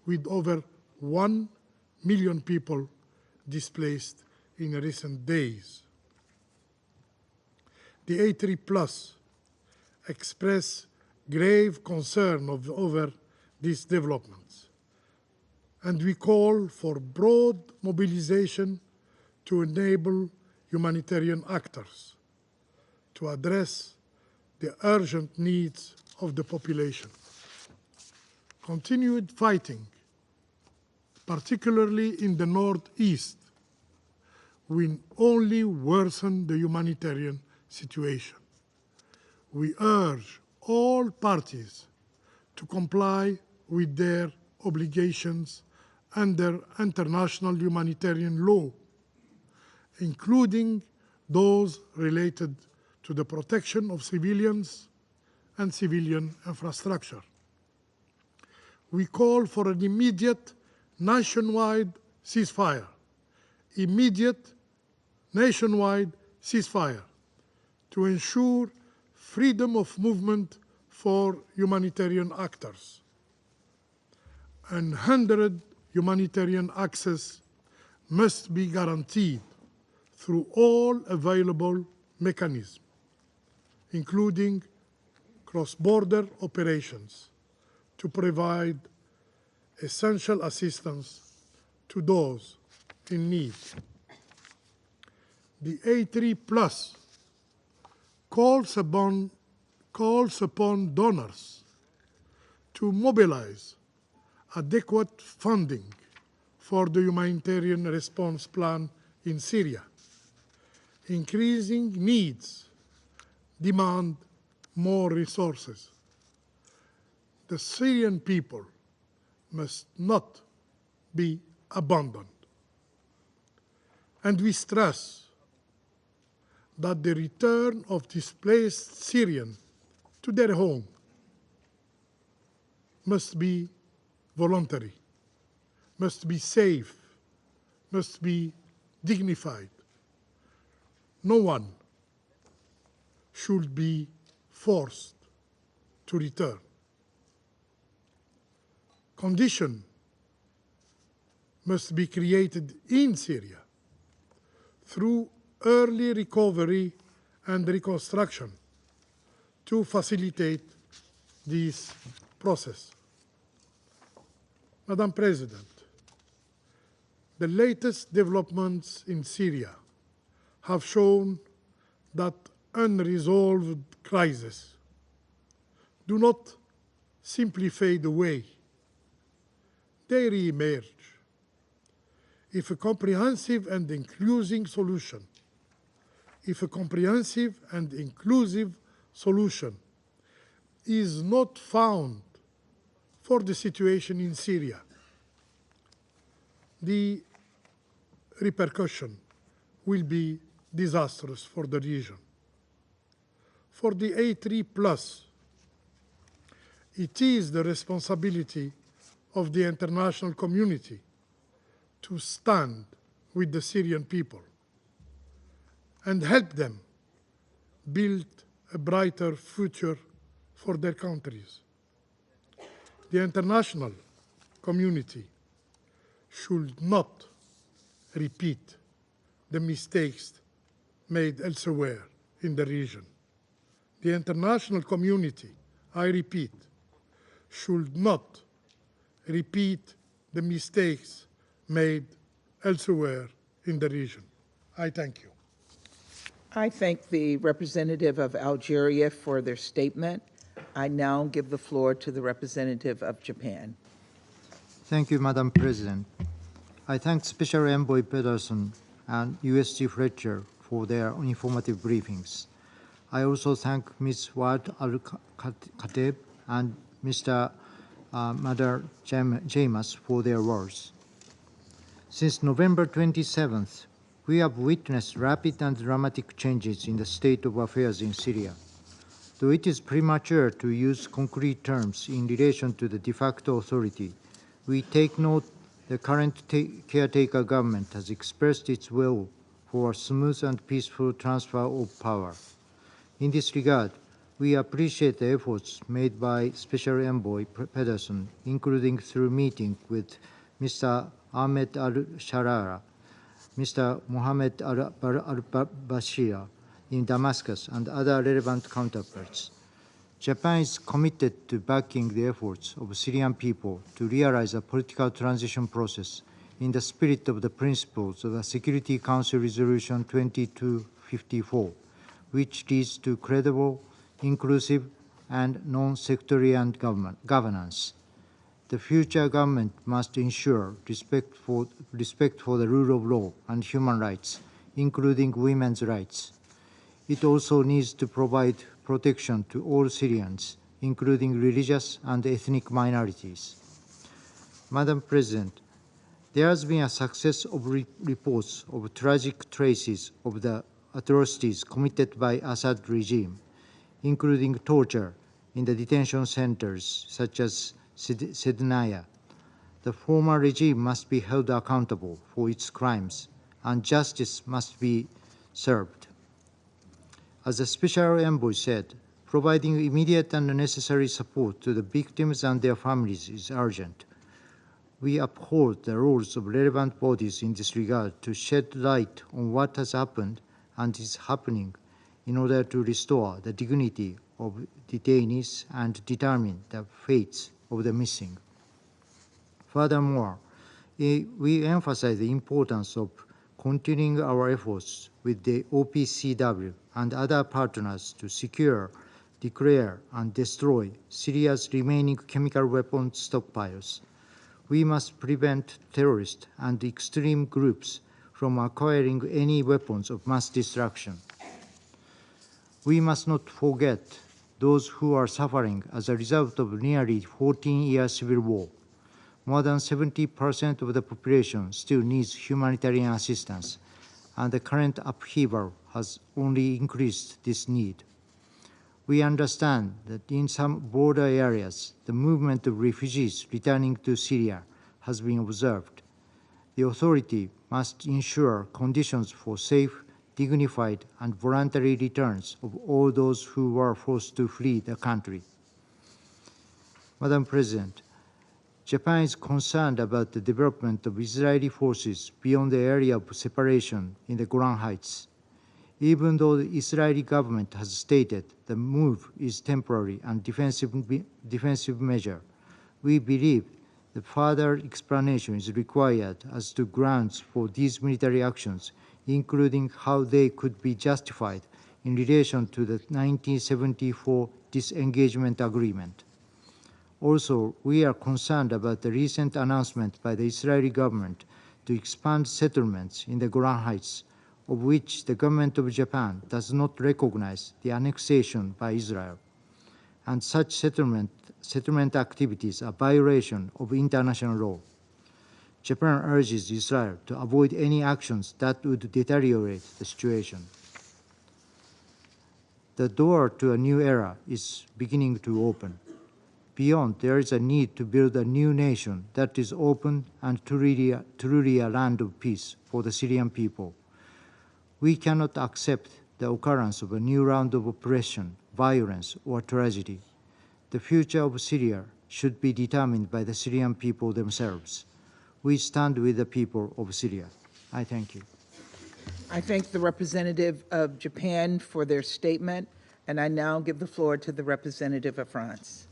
S7: with over 1 million people displaced in recent days. The A3 Plus express grave concern over these developments, and we call for broad mobilization to enable humanitarian actors to address the urgent needs of the population. Continued fighting, particularly in the northeast, will only worsen the humanitarian situation. We urge all parties to comply with their obligations under international humanitarian law, including those related to the protection of civilians and civilian infrastructure. We call for an immediate nationwide ceasefire, to ensure freedom of movement for humanitarian actors, and unhindered humanitarian access must be guaranteed through all available mechanisms, including cross-border operations, to provide essential assistance to those in need. The A3 Plus calls upon donors to mobilize adequate funding for the humanitarian response plan in Syria. Increasing needs demand more resources. The Syrian people must not be abandoned. And we stress that the return of displaced Syrians to their home must be voluntary, must be safe, must be dignified. No one should be forced to return. Conditions must be created in Syria through early recovery and reconstruction to facilitate this process. Madam President, the latest developments in Syria have shown that unresolved crises do not simply fade away. They re-emerge. If a comprehensive and inclusive solution is not found for the situation in Syria, the repercussion will be disastrous for the region. For the A3+, it is the responsibility of the international community to stand with the Syrian people and help them build a brighter future for their countries. The international community should not repeat the mistakes made elsewhere in the region. The international community, I repeat, should not repeat the mistakes made elsewhere in the region. I thank you.
S2: I thank the representative of Algeria for their statement. I now give the floor to the representative of Japan.
S8: Thank you, Madam President. I thank Special Envoy Pedersen and USG Fletcher for their informative briefings. I also thank Ms. Wad Al-Khatib and Mr. Madar Jamas for their words. Since November 27th, we have witnessed rapid and dramatic changes in the state of affairs in Syria. Though it is premature to use concrete terms in relation to the de facto authority, we take note the current caretaker government has expressed its will for a smooth and peaceful transfer of power. In this regard, we appreciate the efforts made by Special Envoy Pedersen, including through meeting with Mr. Ahmed al-Sharara, Mr. Mohammed al-Bashir in Damascus, and other relevant counterparts. Japan is committed to backing the efforts of Syrian people to realize a political transition process in the spirit of the principles of the Security Council Resolution 2254, which leads to credible, inclusive, and non-sectarian governance. The future government must ensure respect for the rule of law and human rights, including women's rights. It also needs to provide protection to all Syrians, including religious and ethnic minorities. Madam President, there has been a success of reports of tragic traces of the atrocities committed by Assad regime, including torture in the detention centers such as Sednaya. The former regime must be held accountable for its crimes, and justice must be served. As the Special Envoy said, Providing immediate and necessary support to the victims and their families is urgent. We uphold the roles of relevant bodies in this regard to shed light on what has happened and is happening in order to restore the dignity of detainees and determine the fates of the missing. Furthermore, we emphasize the importance of continuing our efforts with the OPCW and other partners to secure, declare, and destroy Syria's remaining chemical weapons stockpiles. We must prevent terrorists and extreme groups from acquiring any weapons of mass destruction. We must not forget those who are suffering as a result of nearly 14-year civil war. More than 70% of the population still needs humanitarian assistance, and the current upheaval has only increased this need. We understand that in some border areas, the movement of refugees returning to Syria has been observed. The authority must ensure conditions for safe, dignified, and voluntary returns of all those who were forced to flee the country. Madam President, Japan is concerned about the development of Israeli forces beyond the area of separation in the Golan Heights. Even though the Israeli government has stated the move is temporary and defensive measure, we believe that further explanation is required as to grounds for these military actions, including how they could be justified in relation to the 1974 disengagement agreement. Also, we are concerned about the recent announcement by the Israeli government to expand settlements in the Golan Heights, of which the government of Japan does not recognize the annexation by Israel. And such settlement activities are violation of international law. Japan urges Israel to avoid any actions that would deteriorate the situation. The door to a new era is beginning to open. Beyond, there is a need to build a new nation that is open and truly a land of peace for the Syrian people. We cannot accept the occurrence of a new round of oppression, violence, or tragedy. The future of Syria should be determined by the Syrian people themselves. We stand with the people of Syria. I thank you.
S2: I thank the representative of Japan for their statement, and I now give the floor to the representative of France.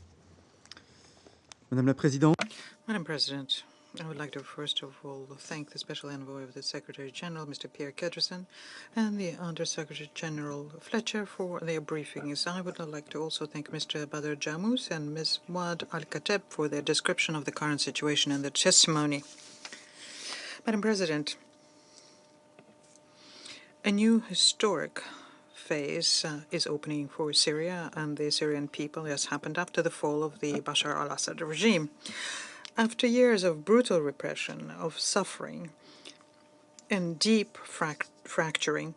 S9: Madame la Présidente.
S4: Madam President, I would like to first of all thank the Special Envoy of the Secretary General, Mr. Pierre Ketterson, and the Undersecretary General Fletcher for their briefings. I would like to also thank Mr. Badr Jamous and Ms. Wad Al-Kateb for their description of the current situation and their testimony. Madam President, a new historic phase is opening for Syria and the Syrian people, as happened after the fall of the Bashar al-Assad regime. After years of brutal repression, of suffering, and deep fracturing,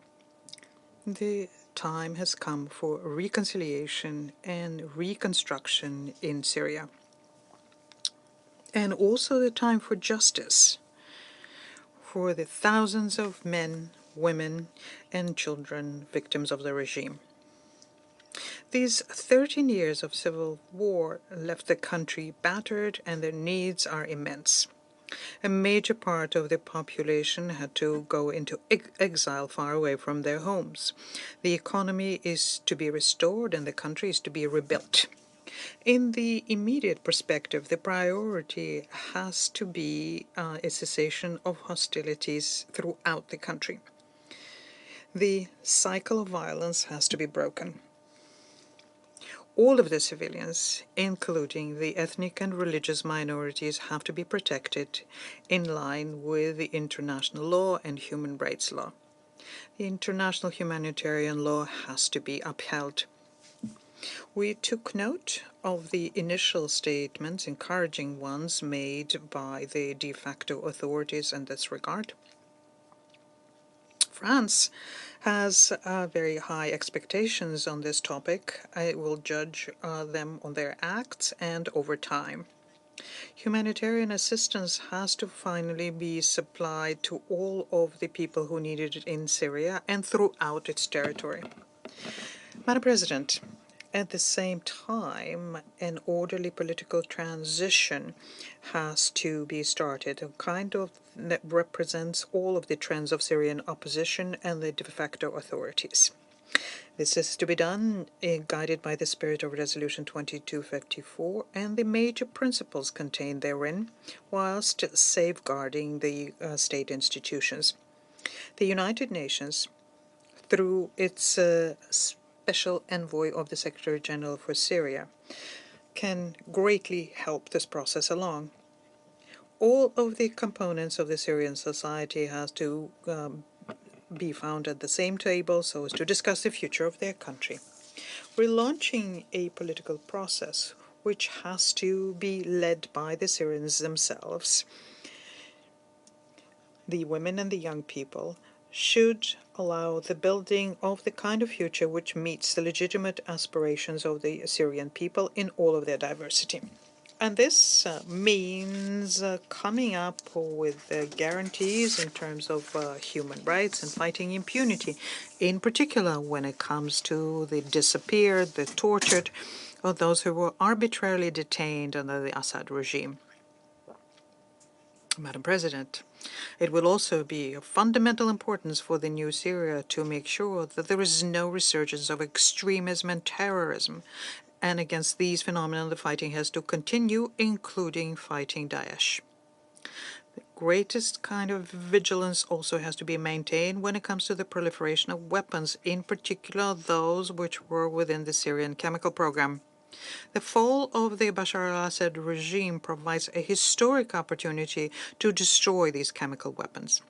S4: the time has come for reconciliation and reconstruction in Syria. And also the time for justice for the thousands of men, women, and children victims of the regime. These 13 years of civil war left the country battered, and their needs are immense. A major part of the population had to go into exile far away from their homes. The economy is to be restored, and the country is to be rebuilt. In the immediate perspective, the priority has to be a cessation of hostilities throughout the country. The cycle of violence has to be broken. All of the civilians, including the ethnic and religious minorities, have to be protected in line with the international law and human rights law. The international humanitarian law has to be upheld. We took note of the initial statements, encouraging ones, made by the de facto authorities in this regard. France has very high expectations on this topic. I will judge them on their acts and over time. Humanitarian assistance has to finally be supplied to all of the people who need it in Syria and throughout its territory. Madam President, At the same time, an orderly political transition has to be started, a kind of that represents all of the trends of Syrian opposition and the de facto authorities. This is to be done guided by the spirit of Resolution 2254 and the major principles contained therein, whilst safeguarding the state institutions. The United Nations, through its Special Envoy of the Secretary General for Syria, can greatly help this process along. All of the components of the Syrian society has to be found at the same table so as to discuss the future of their country. We're launching a political process which has to be led by the Syrians themselves. The women and the young people should allow the building of the kind of future which meets the legitimate aspirations of the Syrian people in all of their diversity. And this means coming up with guarantees in terms of human rights and fighting impunity, in particular when it comes to the disappeared, the tortured, or those who were arbitrarily detained under the Assad regime. Madam President, it will also be of fundamental importance for the new Syria to make sure that there is no resurgence of extremism and terrorism. And against these phenomena, the fighting has to continue, including fighting Daesh. The greatest kind of vigilance also has to be maintained when it comes to the proliferation of weapons, in particular those which were within the Syrian chemical program. The fall of the Bashar al-Assad regime provides a historic opportunity to destroy these chemical weapons.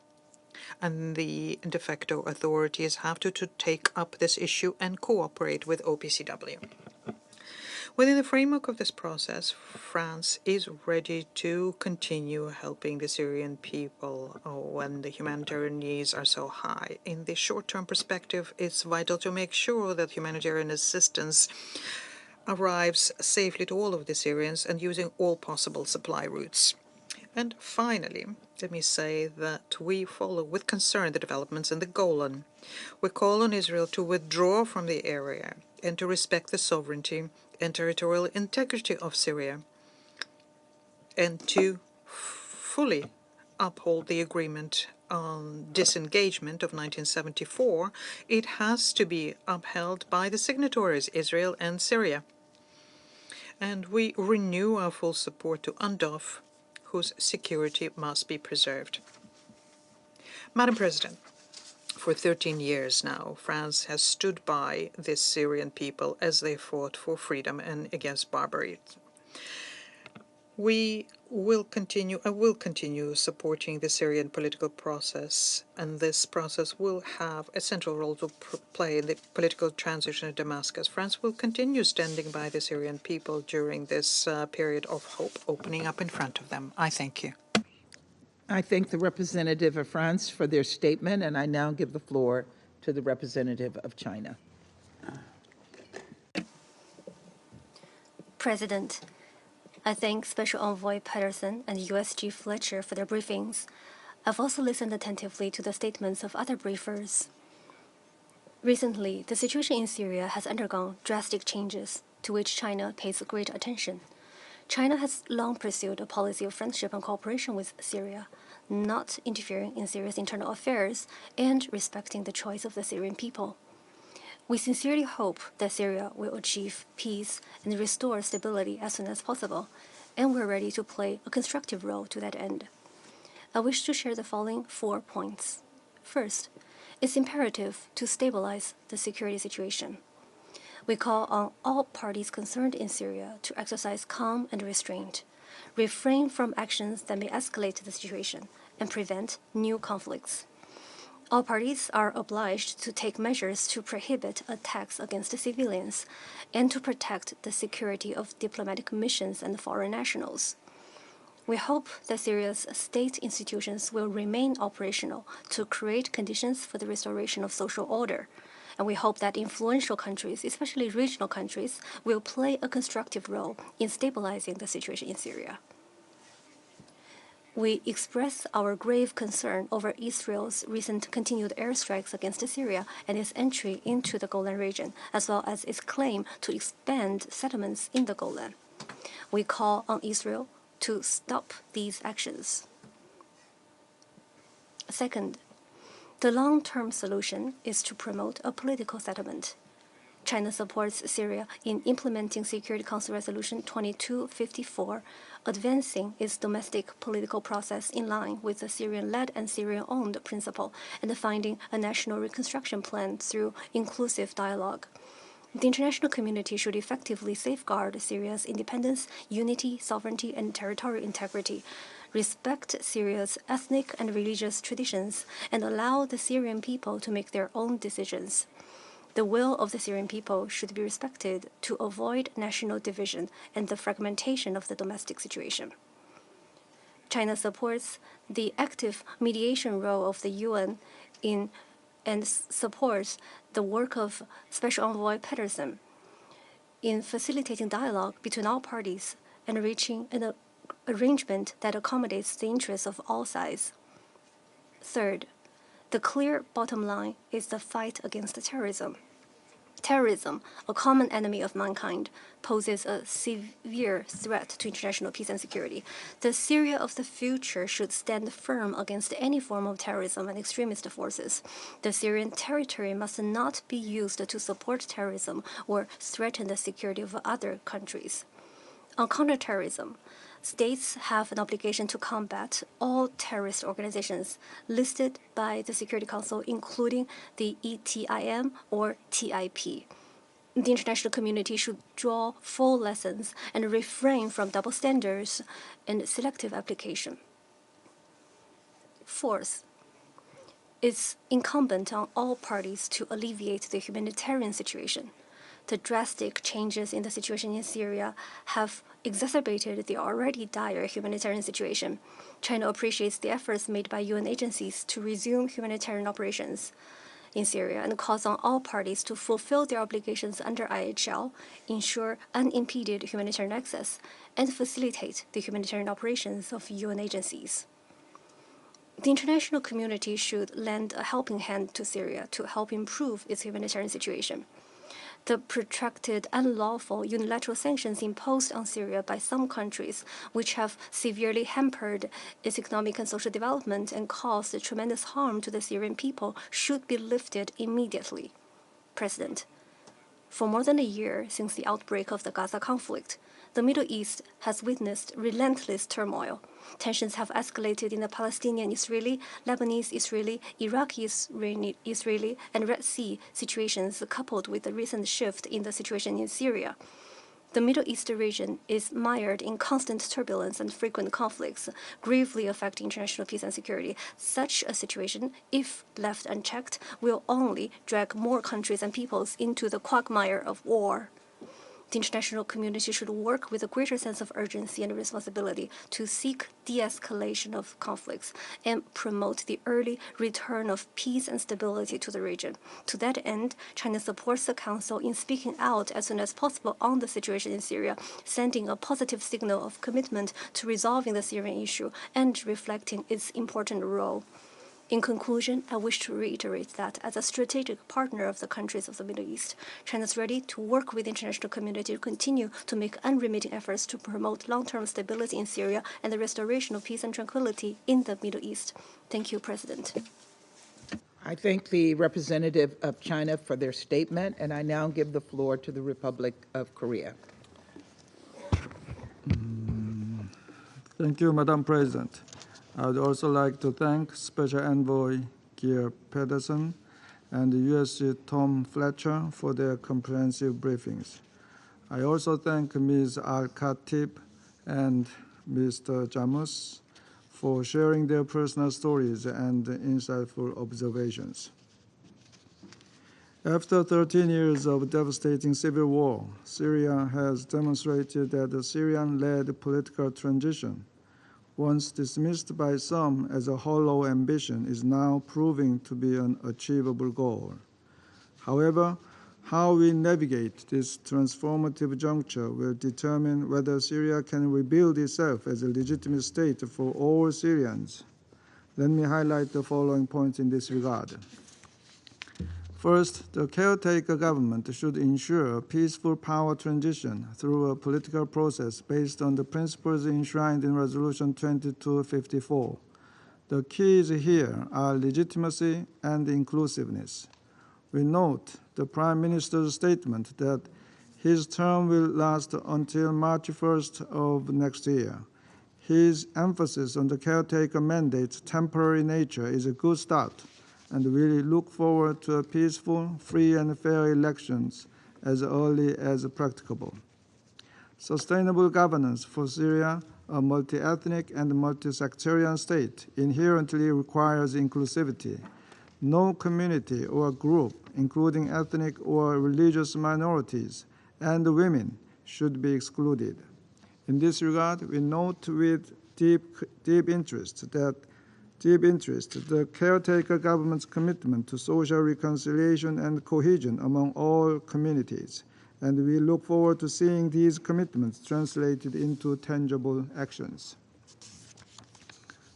S4: And the de facto authorities have to take up this issue and cooperate with OPCW. Within the framework of this process, France is ready to continue helping the Syrian people when the humanitarian needs are so high. In the short-term perspective, it's vital to make sure that humanitarian assistance arrives safely to all of the Syrians and using all possible supply routes. And finally, let me say that we follow with concern the developments in the Golan. We call on Israel to withdraw from the area and to respect the sovereignty and territorial integrity of Syria, and to fully uphold the agreement on disengagement of 1974. It has to be upheld by the signatories, Israel and Syria. And we renew our full support to UNDOF, whose security must be preserved. Madam President, for 13 years now, France has stood by the Syrian people as they fought for freedom and against barbarism. I will continue supporting the Syrian political process, and this process will have a central role to play in the political transition in Damascus. France will continue standing by the Syrian people during this period of hope opening up in front of them. I thank you.
S2: I thank the representative of France for their statement, and I now give the floor to the representative of China.
S10: President, I thank Special Envoy Pedersen and USG Fletcher for their briefings. I've also listened attentively to the statements of other briefers. Recently, the situation in Syria has undergone drastic changes, to which China pays great attention. China has long pursued a policy of friendship and cooperation with Syria, not interfering in Syria's internal affairs and respecting the choice of the Syrian people. We sincerely hope that Syria will achieve peace and restore stability as soon as possible, and we're ready to play a constructive role to that end. I wish to share the following 4 points. First, it's imperative to stabilize the security situation. We call on all parties concerned in Syria to exercise calm and restraint, refrain from actions that may escalate the situation, and prevent new conflicts. All parties are obliged to take measures to prohibit attacks against civilians and to protect the security of diplomatic missions and foreign nationals. We hope that Syria's state institutions will remain operational to create conditions for the restoration of social order, and we hope that influential countries, especially regional countries, will play a constructive role in stabilizing the situation in Syria. We express our grave concern over Israel's recent continued airstrikes against Syria and its entry into the Golan region, as well as its claim to expand settlements in the Golan. We call on Israel to stop these actions. Second, the long-term solution is to promote a political settlement. China supports Syria in implementing Security Council Resolution 2254, advancing its domestic political process in line with the Syrian-led and Syrian-owned principle, and finding a national reconstruction plan through inclusive dialogue. The international community should effectively safeguard Syria's independence, unity, sovereignty, and territorial integrity, respect Syria's ethnic and religious traditions, and allow the Syrian people to make their own decisions. The will of the Syrian people should be respected to avoid national division and the fragmentation of the domestic situation. China supports the active mediation role of the UN and supports the work of Special Envoy Pedersen in facilitating dialogue between all parties and reaching an arrangement that accommodates the interests of all sides. Third, the clear bottom line is the fight against terrorism. Terrorism, a common enemy of mankind, poses a severe threat to international peace and security. The Syria of the future should stand firm against any form of terrorism and extremist forces. The Syrian territory must not be used to support terrorism or threaten the security of other countries. On counterterrorism, states have an obligation to combat all terrorist organizations listed by the Security Council, including the ETIM or TIP. The international community should draw full lessons and refrain from double standards and selective application. Fourth, it's incumbent on all parties to alleviate the humanitarian situation. The drastic changes in the situation in Syria have exacerbated the already dire humanitarian situation. China appreciates the efforts made by UN agencies to resume humanitarian operations in Syria and calls on all parties to fulfill their obligations under IHL, ensure unimpeded humanitarian access, and facilitate the humanitarian operations of UN agencies. The international community should lend a helping hand to Syria to help improve its humanitarian situation. The protracted, unlawful unilateral sanctions imposed on Syria by some countries, which have severely hampered its economic and social development and caused tremendous harm to the Syrian people, should be lifted immediately. President, for more than a year since the outbreak of the Gaza conflict, the Middle East has witnessed relentless turmoil. Tensions have escalated in the Palestinian-Israeli, Lebanese-Israeli, Iraqi-Israeli, and Red Sea situations, coupled with the recent shift in the situation in Syria. The Middle East region is mired in constant turbulence and frequent conflicts, gravely affecting international peace and security. Such a situation, if left unchecked, will only drag more countries and peoples into the quagmire of war. The international community should work with a greater sense of urgency and responsibility to seek de-escalation of conflicts and promote the early return of peace and stability to the region. To that end, China supports the Council in speaking out as soon as possible on the situation in Syria, sending a positive signal of commitment to resolving the Syrian issue and reflecting its important role. In conclusion, I wish to reiterate that as a strategic partner of the countries of the Middle East, China is ready to work with the international community to continue to make unremitting efforts to promote long-term stability in Syria and the restoration of peace and tranquility in the Middle East. Thank you, President.
S2: I thank the representative of China for their statement, and I now give the floor to the Republic of Korea.
S11: Thank you, Madam President. I would also like to thank Special Envoy Geir Pedersen and USG Tom Fletcher for their comprehensive briefings. I also thank Ms. Al-Khatib and Mr. Jamus for sharing their personal stories and insightful observations. After 13 years of devastating civil war, Syria has demonstrated that the Syrian-led political transition, once dismissed by some as a hollow ambition, is now proving to be an achievable goal. However, How we navigate this transformative juncture will determine whether Syria can rebuild itself as a legitimate state for all Syrians. Let me highlight the following points in this regard. First, the caretaker government should ensure a peaceful power transition through a political process based on the principles enshrined in Resolution 2254. The keys here are legitimacy and inclusiveness. We note the Prime Minister's statement that his term will last until March 1st of next year. His emphasis on the caretaker mandate's temporary nature is a good start, and we look forward to a peaceful, free, and fair elections as early as practicable. Sustainable governance for Syria, a multi-ethnic and multi-sectarian state, inherently requires inclusivity. No community or group, including ethnic or religious minorities and women, should be excluded. In this regard, we note with deep interest the caretaker government's commitment to social reconciliation and cohesion among all communities, and we look forward to seeing these commitments translated into tangible actions.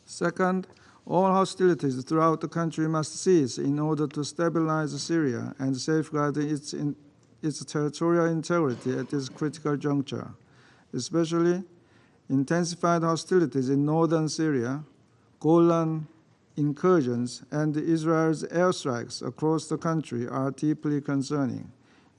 S11: Second, all hostilities throughout the country must cease in order to stabilize Syria and safeguard its territorial integrity at this critical juncture. Especially, intensified hostilities in northern Syria, Golan incursions, and Israel's airstrikes across the country are deeply concerning.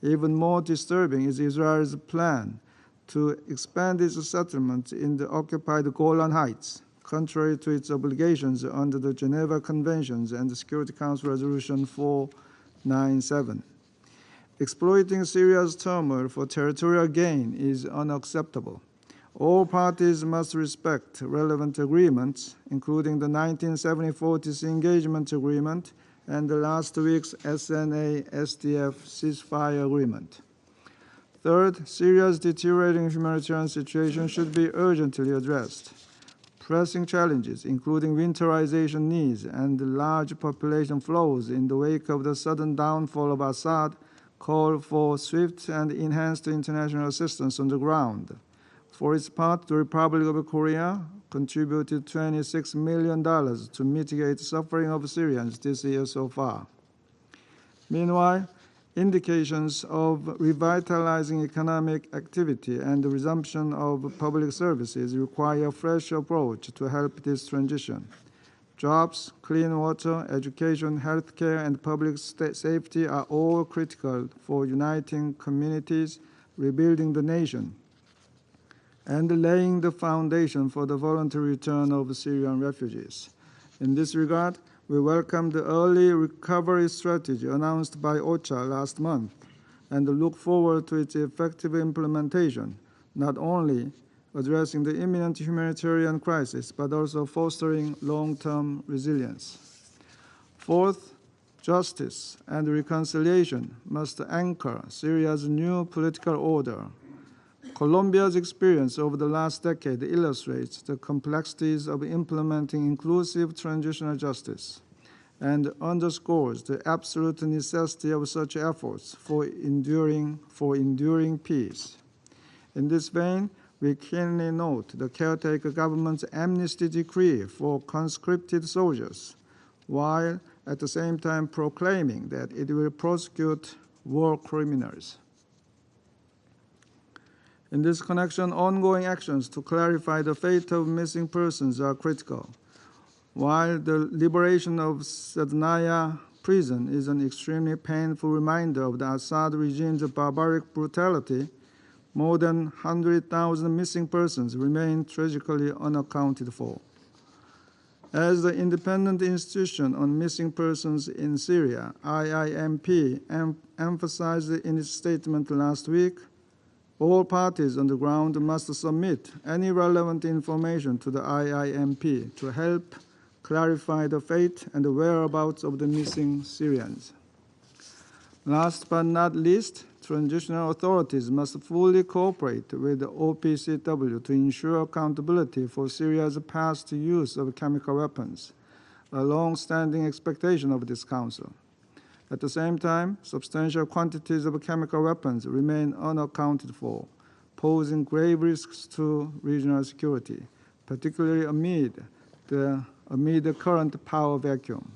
S11: Even more disturbing is Israel's plan to expand its settlement in the occupied Golan Heights, contrary to its obligations under the Geneva Conventions and the Security Council Resolution 497. Exploiting Syria's turmoil for territorial gain is unacceptable. All parties must respect relevant agreements, including the 1974 disengagement agreement and the last week's SNA-SDF ceasefire agreement. Third, Syria's deteriorating humanitarian situation should be urgently addressed. Pressing challenges, including winterization needs and large population flows in the wake of the sudden downfall of Assad, call for swift and enhanced international assistance on the ground. For its part, the Republic of Korea contributed $26 million to mitigate suffering of Syrians this year so far. Meanwhile, indications of revitalizing economic activity and the resumption of public services require a fresh approach to help this transition. Jobs, clean water, education, healthcare, and public safety are all critical for uniting communities, rebuilding the nation, and laying the foundation for the voluntary return of Syrian refugees. In this regard, we welcome the early recovery strategy announced by OCHA last month and look forward to its effective implementation, not only addressing the imminent humanitarian crisis, but also fostering long-term resilience. Fourth, justice and reconciliation must anchor Syria's new political order. Colombia's experience over the last decade illustrates the complexities of implementing inclusive transitional justice and underscores the absolute necessity of such efforts for enduring peace. In this vein, we keenly note the caretaker government's amnesty decree for conscripted soldiers, while at the same time proclaiming that it will prosecute war criminals. In this connection, ongoing actions to clarify the fate of missing persons are critical. While the liberation of Sednaya prison is an extremely painful reminder of the Assad regime's barbaric brutality, more than 100,000 missing persons remain tragically unaccounted for. As the Independent Institution on Missing Persons in Syria, IIMP, emphasized in its statement last week, all parties on the ground must submit any relevant information to the IIMP to help clarify the fate and the whereabouts of the missing Syrians. Last but not least, transitional authorities must fully cooperate with the OPCW to ensure accountability for Syria's past use of chemical weapons, a long-standing expectation of this Council. At the same time, substantial quantities of chemical weapons remain unaccounted for, posing grave risks to regional security, particularly amid the current power vacuum.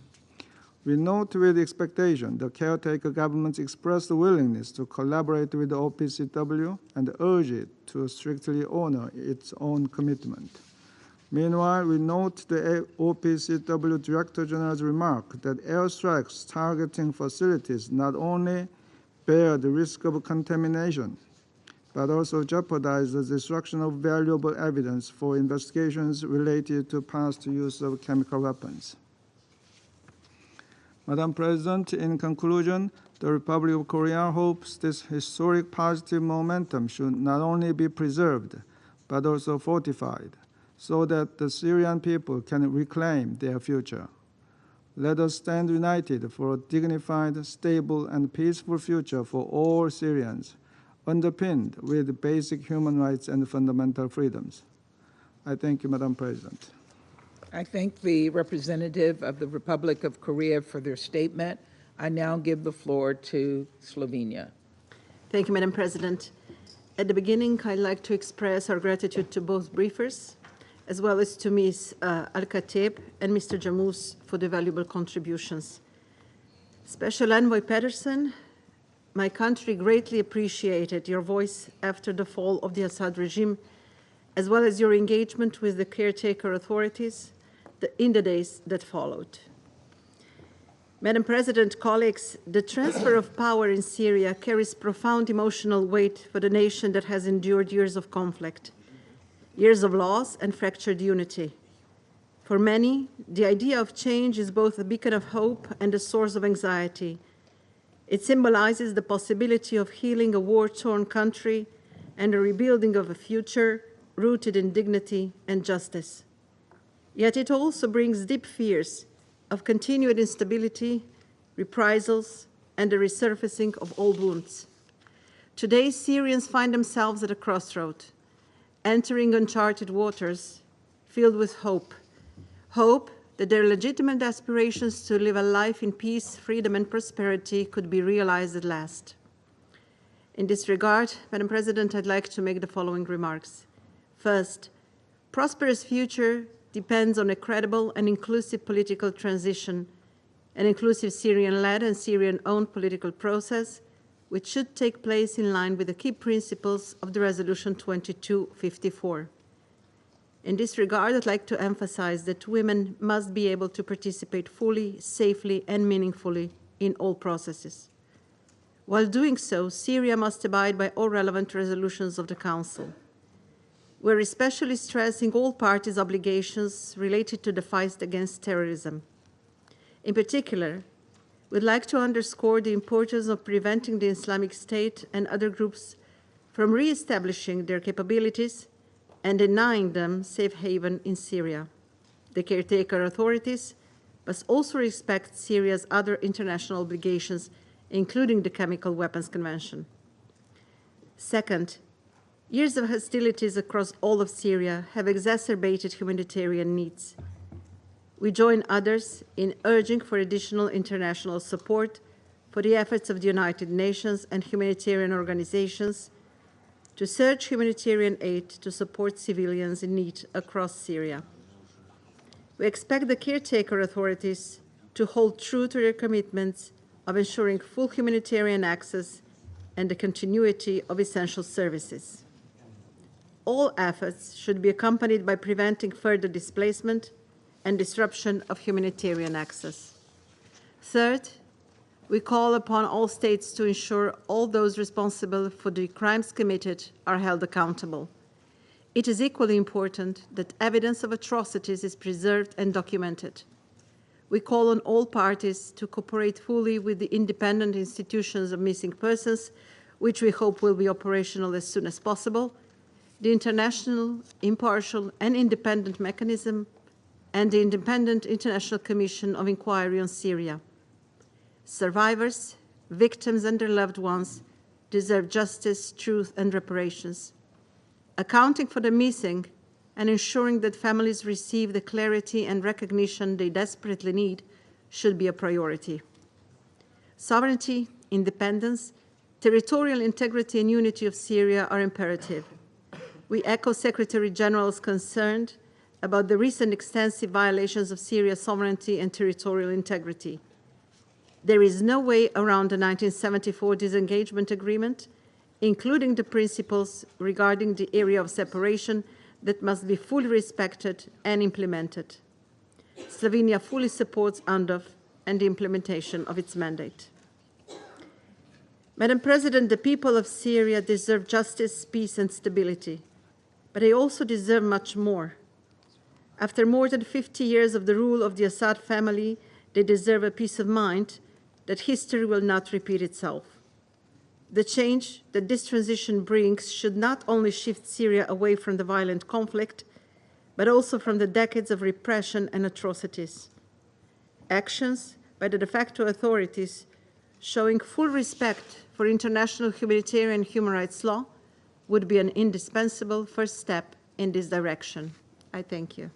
S11: We note with expectation the caretaker government's expressed willingness to collaborate with the OPCW and urge it to strictly honor its own commitment. Meanwhile, we note the OPCW Director General's remark that airstrikes targeting facilities not only bear the risk of contamination, but also jeopardize the destruction of valuable evidence for investigations related to past use of chemical weapons. Madam President, in conclusion, the Republic of Korea hopes this historic positive momentum should not only be preserved, but also fortified, so that the Syrian people can reclaim their future. Let us stand united for a dignified, stable, and peaceful future for all Syrians, underpinned with basic human rights and fundamental freedoms. I thank you, Madam President.
S2: I thank the representative of the Republic of Korea for their statement. I now give the floor to Slovenia.
S12: Thank you, Madam President. At the beginning, I'd like to express our gratitude to both briefers, as well as to Ms. Al-Khatib and Mr. Jamous for the valuable contributions. Special Envoy Pedersen, my country greatly appreciated your voice after the fall of the Assad regime, as well as your engagement with the caretaker authorities in the days that followed. Madam President, colleagues, the transfer of power in Syria carries profound emotional weight for the nation that has endured years of conflict, years of loss and fractured unity. For many, the idea of change is both a beacon of hope and a source of anxiety. It symbolizes the possibility of healing a war-torn country and a rebuilding of a future rooted in dignity and justice. Yet it also brings deep fears of continued instability, reprisals, and the resurfacing of old wounds. Today, Syrians find themselves at a crossroad, entering uncharted waters filled with hope. Hope that their legitimate aspirations to live a life in peace, freedom, and prosperity could be realized at last. In this regard, Madam President, I'd like to make the following remarks. First, prosperous future depends on a credible and inclusive political transition, an inclusive Syrian-led and Syrian-owned political process, which should take place in line with the key principles of the Resolution 2254. In this regard, I'd like to emphasize that women must be able to participate fully, safely, and meaningfully in all processes. While doing so, Syria must abide by all relevant resolutions of the Council. We're especially stressing all parties' obligations related to the fight against terrorism. In particular, we'd like to underscore the importance of preventing the Islamic State and other groups from re-establishing their capabilities and denying them safe haven in Syria. The caretaker authorities must also respect Syria's other international obligations, including the Chemical Weapons Convention. Second, years of hostilities across all of Syria have exacerbated humanitarian needs. We join others in urging for additional international support for the efforts of the United Nations and humanitarian organizations to surge humanitarian aid to support civilians in need across Syria. We expect the caretaker authorities to hold true to their commitments of ensuring full humanitarian access and the continuity of essential services. All efforts should be accompanied by preventing further displacement and disruption of humanitarian access. Third, we call upon all states to ensure all those responsible for the crimes committed are held accountable. It is equally important that evidence of atrocities is preserved and documented. We call on all parties to cooperate fully with the independent institutions of missing persons, which we hope will be operational as soon as possible, the international, impartial, and independent mechanism, and the Independent International Commission of Inquiry on Syria. Survivors, victims, and their loved ones deserve justice, truth, and reparations. Accounting for the missing and ensuring that families receive the clarity and recognition they desperately need should be a priority. Sovereignty, independence, territorial integrity, and unity of Syria are imperative. We echo Secretary General's concern about the recent extensive violations of Syria's sovereignty and territorial integrity. There is no way around the 1974 disengagement agreement, including the principles regarding the area of separation that must be fully respected and implemented. Slovenia fully supports UNDOF and the implementation of its mandate. Madam President, the people of Syria deserve justice, peace, and stability, but they also deserve much more. After more than 50 years of the rule of the Assad family, they deserve a peace of mind that history will not repeat itself. The change that this transition brings should not only shift Syria away from the violent conflict, but also from the decades of repression and atrocities. Actions by the de facto authorities showing full respect for international humanitarian and human rights law would be an indispensable first step in this direction. I thank you.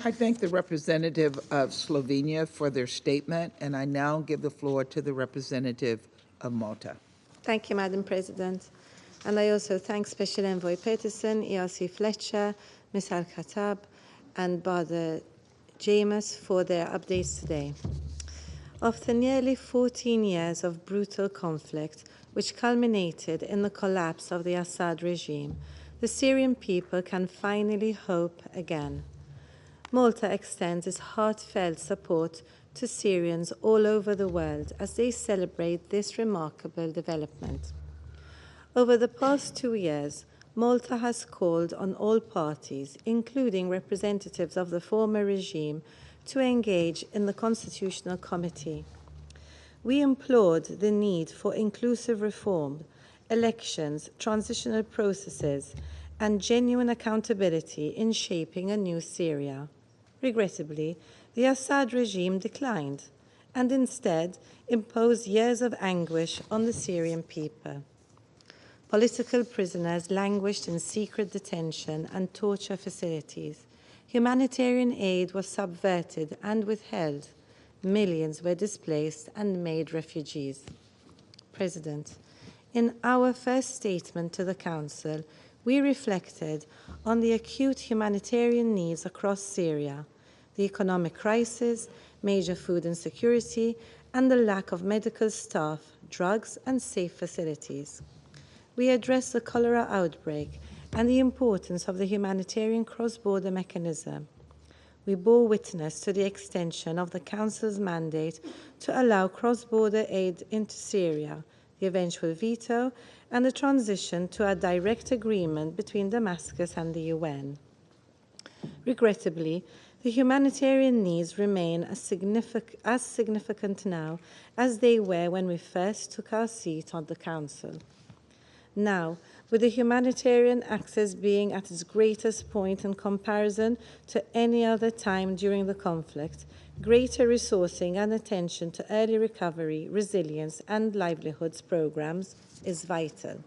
S2: I thank the representative of Slovenia for their statement, and I now give the floor to the representative of Malta.
S13: Thank you, Madam President. And I also thank Special Envoy Peterson, ERC Fletcher, Ms. Al-Khattab, and Brother James for their updates today. After nearly 14 years of brutal conflict, which culminated in the collapse of the Assad regime, the Syrian people can finally hope again. Malta extends its heartfelt support to Syrians all over the world as they celebrate this remarkable development. Over the past 2 years, Malta has called on all parties, including representatives of the former regime, to engage in the Constitutional Committee. We implored the need for inclusive reform, elections, transitional processes, and genuine accountability in shaping a new Syria. Regrettably, the Assad regime declined and instead imposed years of anguish on the Syrian people. Political prisoners languished in secret detention and torture facilities. Humanitarian aid was subverted and withheld. Millions were displaced and made refugees. President, in our first statement to the Council, we reflected on the acute humanitarian needs across Syria, the economic crisis, major food insecurity, and the lack of medical staff, drugs, and safe facilities. We addressed the cholera outbreak and the importance of the humanitarian cross-border mechanism. We bore witness to the extension of the Council's mandate to allow cross-border aid into Syria, the eventual veto, and the transition to a direct agreement between Damascus and the UN. Regrettably, the humanitarian needs remain as significant now as they were when we first took our seat on the Council. Now, with the humanitarian access being at its greatest point in comparison to any other time during the conflict, greater resourcing and attention to early recovery, resilience, and livelihoods programs is vital.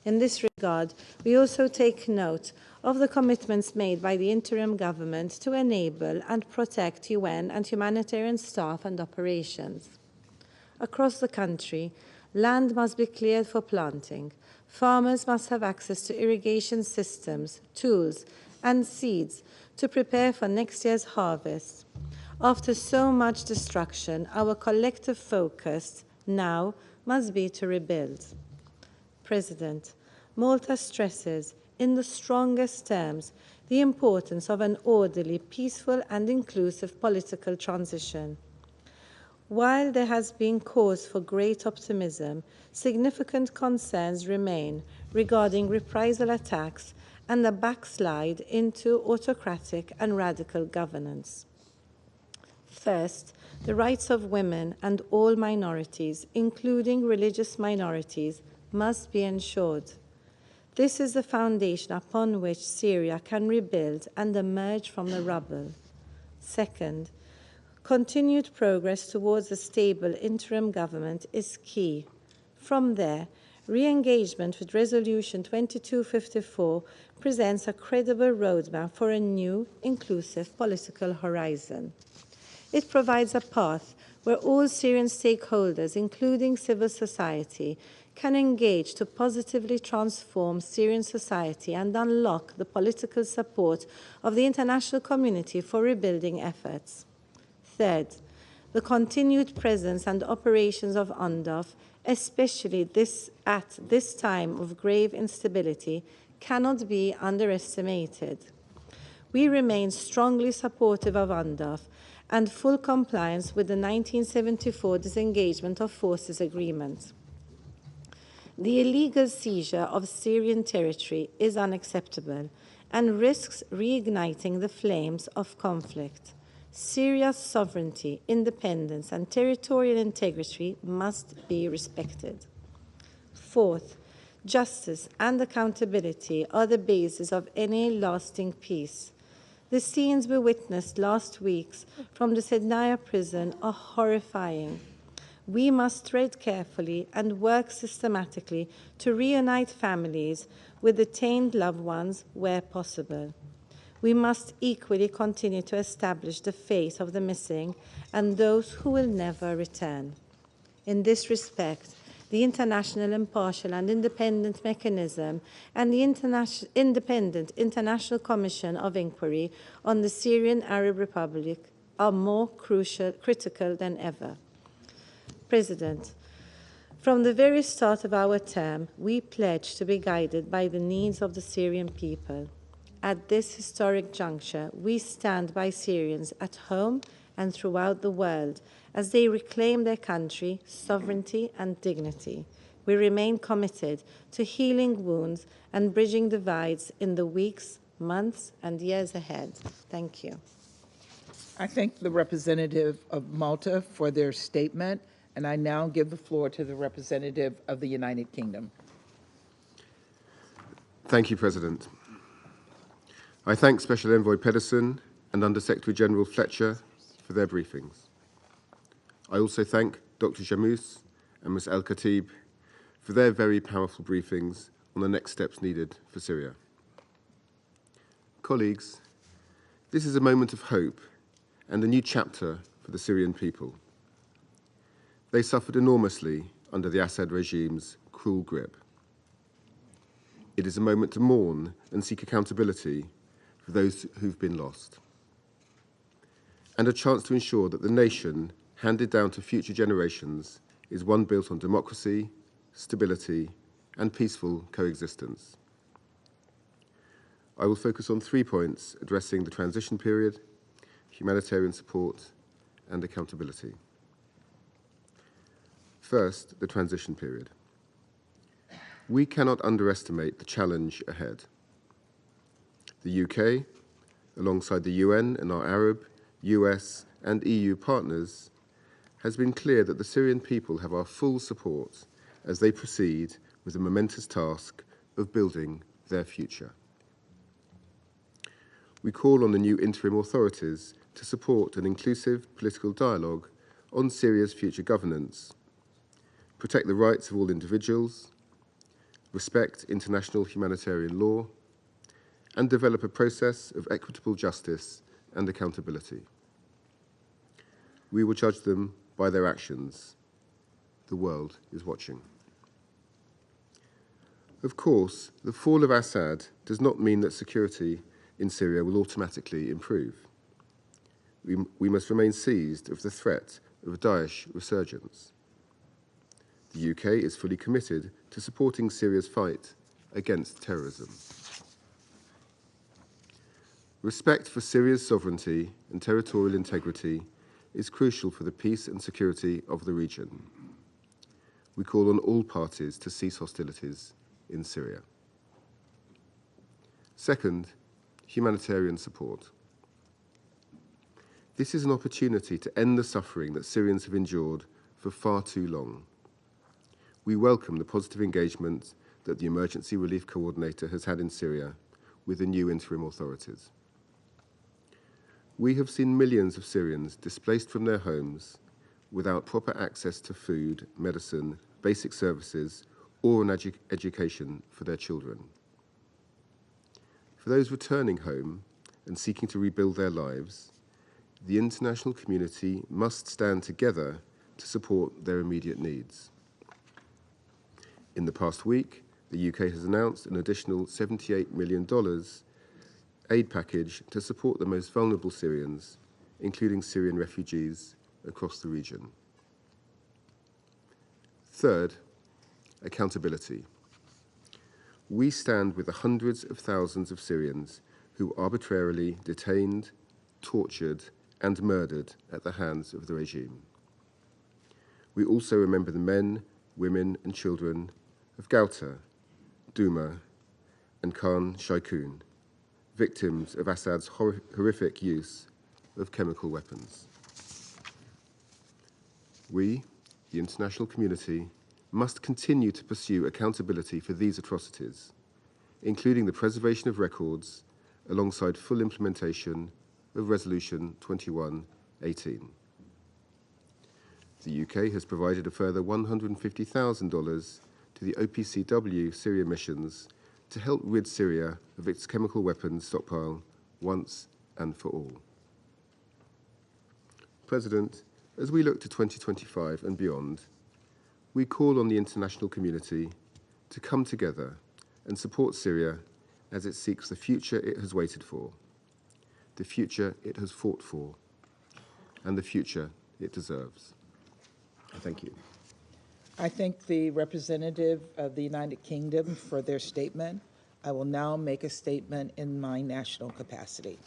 S13: In this regard, we also take note of the commitments made by the interim government to enable and protect UN and humanitarian staff and operations. Across the country, land must be cleared for planting. Farmers must have access to irrigation systems, tools, and seeds to prepare for next year's harvest. After so much destruction, our collective focus now must be to rebuild. President, Malta stresses in the strongest terms the importance of an orderly, peaceful, and inclusive political transition. While there has been cause for great optimism, significant concerns remain regarding reprisal attacks and the backslide into autocratic and radical governance. First, the rights of women and all minorities, including religious minorities, must be ensured. This is the foundation upon which Syria can rebuild and emerge from the rubble. Second, continued progress towards a stable interim government is key. From there, re-engagement with Resolution 2254 presents a credible roadmap for a new, inclusive political horizon. It provides a path where all Syrian stakeholders, including civil society, can engage to positively transform Syrian society and unlock the political support of the international community for rebuilding efforts. Third, the continued presence and operations of UNDOF, especially at this time of grave instability, cannot be underestimated. We remain strongly supportive of UNDOF and full compliance with the 1974 Disengagement of Forces Agreement. The illegal seizure of Syrian territory is unacceptable and risks reigniting the flames of conflict. Syria's sovereignty, independence, and territorial integrity must be respected. Fourth, justice and accountability are the basis of any lasting peace. The scenes we witnessed last week from the Sednaya prison are horrifying. We must tread carefully and work systematically to reunite families with detained loved ones where possible. We must equally continue to establish the fate of the missing and those who will never return. In this respect, the International Impartial and Independent Mechanism and the Independent International Commission of Inquiry on the Syrian Arab Republic are more critical than ever. President, from the very start of our term, we pledge to be guided by the needs of the Syrian people. At this historic juncture, we stand by Syrians at home and throughout the world as they reclaim their country, sovereignty, and dignity. We remain committed to healing wounds and bridging divides in the weeks, months, and years ahead. Thank you.
S2: I thank the representative of Malta for their statement, and I now give the floor to the representative of the United Kingdom.
S14: Thank you, President. I thank Special Envoy Pedersen and Under-Secretary General Fletcher for their briefings. I also thank Dr. Jamous and Ms. Al-Khatib for their very powerful briefings on the next steps needed for Syria. Colleagues, this is a moment of hope and a new chapter for the Syrian people. They suffered enormously under the Assad regime's cruel grip. It is a moment to mourn and seek accountability for those who've been lost, and a chance to ensure that the nation handed down to future generations is one built on democracy, stability, and peaceful coexistence. I will focus on 3 points addressing the transition period, humanitarian support, and accountability. First, the transition period. We cannot underestimate the challenge ahead. The UK, alongside the UN and our Arab, US, and EU partners, has been clear that the Syrian people have our full support as they proceed with the momentous task of building their future. We call on the new interim authorities to support an inclusive political dialogue on Syria's future governance, protect the rights of all individuals, respect international humanitarian law, and develop a process of equitable justice and accountability. We will judge them by their actions. The world is watching. Of course, the fall of Assad does not mean that security in Syria will automatically improve. We must remain seized of the threat of Daesh resurgence. The UK is fully committed to supporting Syria's fight against terrorism. Respect for Syria's sovereignty and territorial integrity is crucial for the peace and security of the region. We call on all parties to cease hostilities in Syria. Second, humanitarian support. This is an opportunity to end the suffering that Syrians have endured for far too long. We welcome the positive engagement that the Emergency Relief Coordinator has had in Syria with the new interim authorities. We have seen millions of Syrians displaced from their homes without proper access to food, medicine, basic services, or an education for their children. For those returning home and seeking to rebuild their lives, the international community must stand together to support their immediate needs. In the past week, the UK has announced an additional $78 million aid package to support the most vulnerable Syrians, including Syrian refugees across the region. Third, accountability. We stand with the hundreds of thousands of Syrians who arbitrarily detained, tortured, and murdered at the hands of the regime. We also remember the men, women, and children of Ghouta, Douma, and Khan Sheikhoun, victims of Assad's horrific use of chemical weapons. We, the international community, must continue to pursue accountability for these atrocities, including the preservation of records alongside full implementation of Resolution 2118. The UK has provided a further $150,000 to the OPCW Syria missions to help rid Syria of its chemical weapons stockpile once and for all. President, as we look to 2025 and beyond, we call on the international community to come together and support Syria as it seeks the future it has waited for, the future it has fought for, and the future it deserves. Thank you.
S2: I thank the representative of the United Kingdom for their statement. I will now make a statement in my national capacity.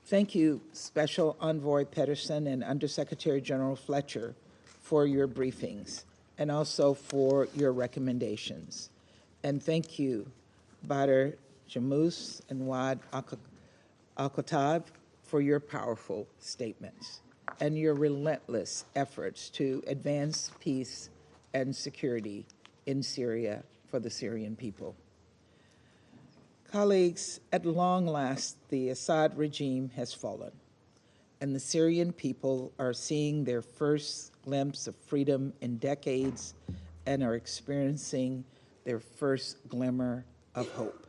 S2: Thank you, Special Envoy Pedersen and Undersecretary General Fletcher, for your briefings and also for your recommendations. And thank you, Badr Jamous and Wad Al-Khattab, for your powerful statements and your relentless efforts to advance peace and security in Syria for the Syrian people. Colleagues, at long last, the Assad regime has fallen, and the Syrian people are seeing their first glimpse of freedom in decades and are experiencing their first glimmer of hope.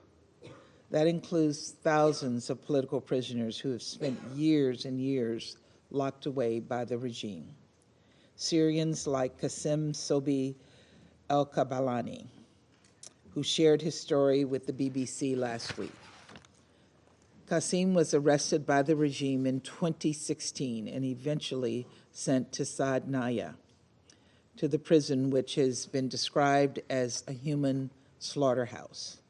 S2: That includes thousands of political prisoners who have spent years and years locked away by the regime. Syrians like Qasim Sobi El-Kabalani, who shared his story with the BBC last week. Qasim was arrested by the regime in 2016 and eventually sent to Saadnaya, to the prison which has been described as a human slaughterhouse.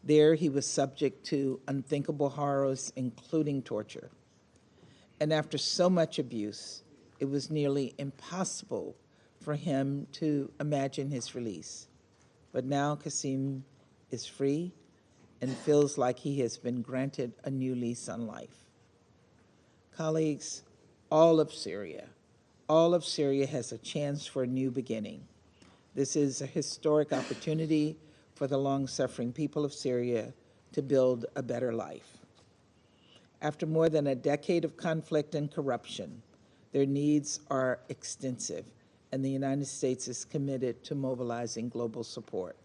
S2: There he was subject to unthinkable horrors, including torture. And after so much abuse, it was nearly impossible for him to imagine his release. But now Qasim is free and feels like he has been granted a new lease on life. Colleagues, all of Syria has a chance for a new beginning. This is a historic opportunity for the long-suffering people of Syria to build a better life. After more than a decade of conflict and corruption, their needs are extensive, and the United States is committed to mobilizing global support.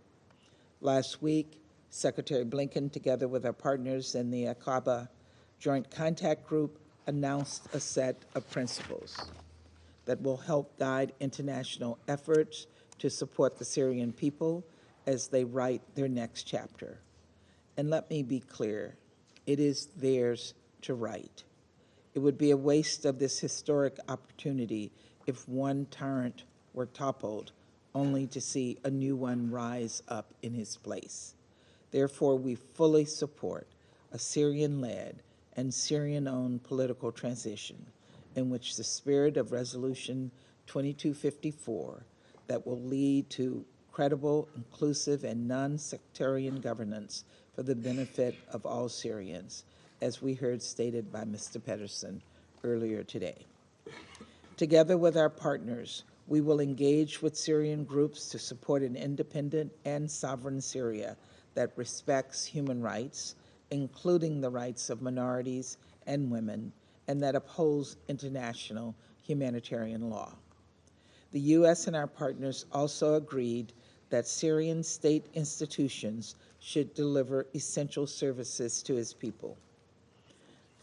S2: Last week, Secretary Blinken, together with our partners in the Aqaba Joint Contact Group, announced a set of principles that will help guide international efforts to support the Syrian people as they write their next chapter. And let me be clear, it is theirs to write. It would be a waste of this historic opportunity if one tyrant were toppled only to see a new one rise up in his place. Therefore, we fully support a Syrian-led and Syrian-owned political transition in which the spirit of Resolution 2254 that will lead to credible, inclusive, and non-sectarian governance for the benefit of all Syrians, as we heard stated by Mr. Pedersen earlier today. Together with our partners, we will engage with Syrian groups to support an independent and sovereign Syria that respects human rights, including the rights of minorities and women, and that upholds international humanitarian law. The U.S. and our partners also agreed that Syrian state institutions should deliver essential services to its people.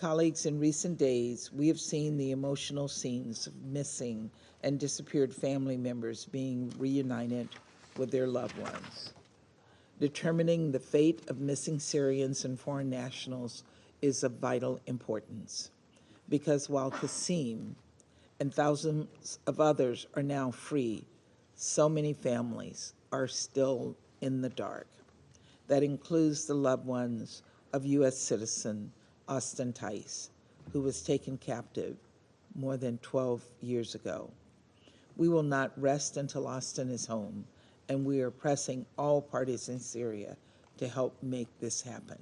S2: Colleagues, in recent days, we have seen the emotional scenes of missing and disappeared family members being reunited with their loved ones. Determining the fate of missing Syrians and foreign nationals is of vital importance, because while Qasim and thousands of others are now free, so many families are still in the dark. That includes the loved ones of U.S. citizen Austin Tice, who was taken captive more than 12 years ago. We will not rest until Austin is home, and we are pressing all parties in Syria to help make this happen.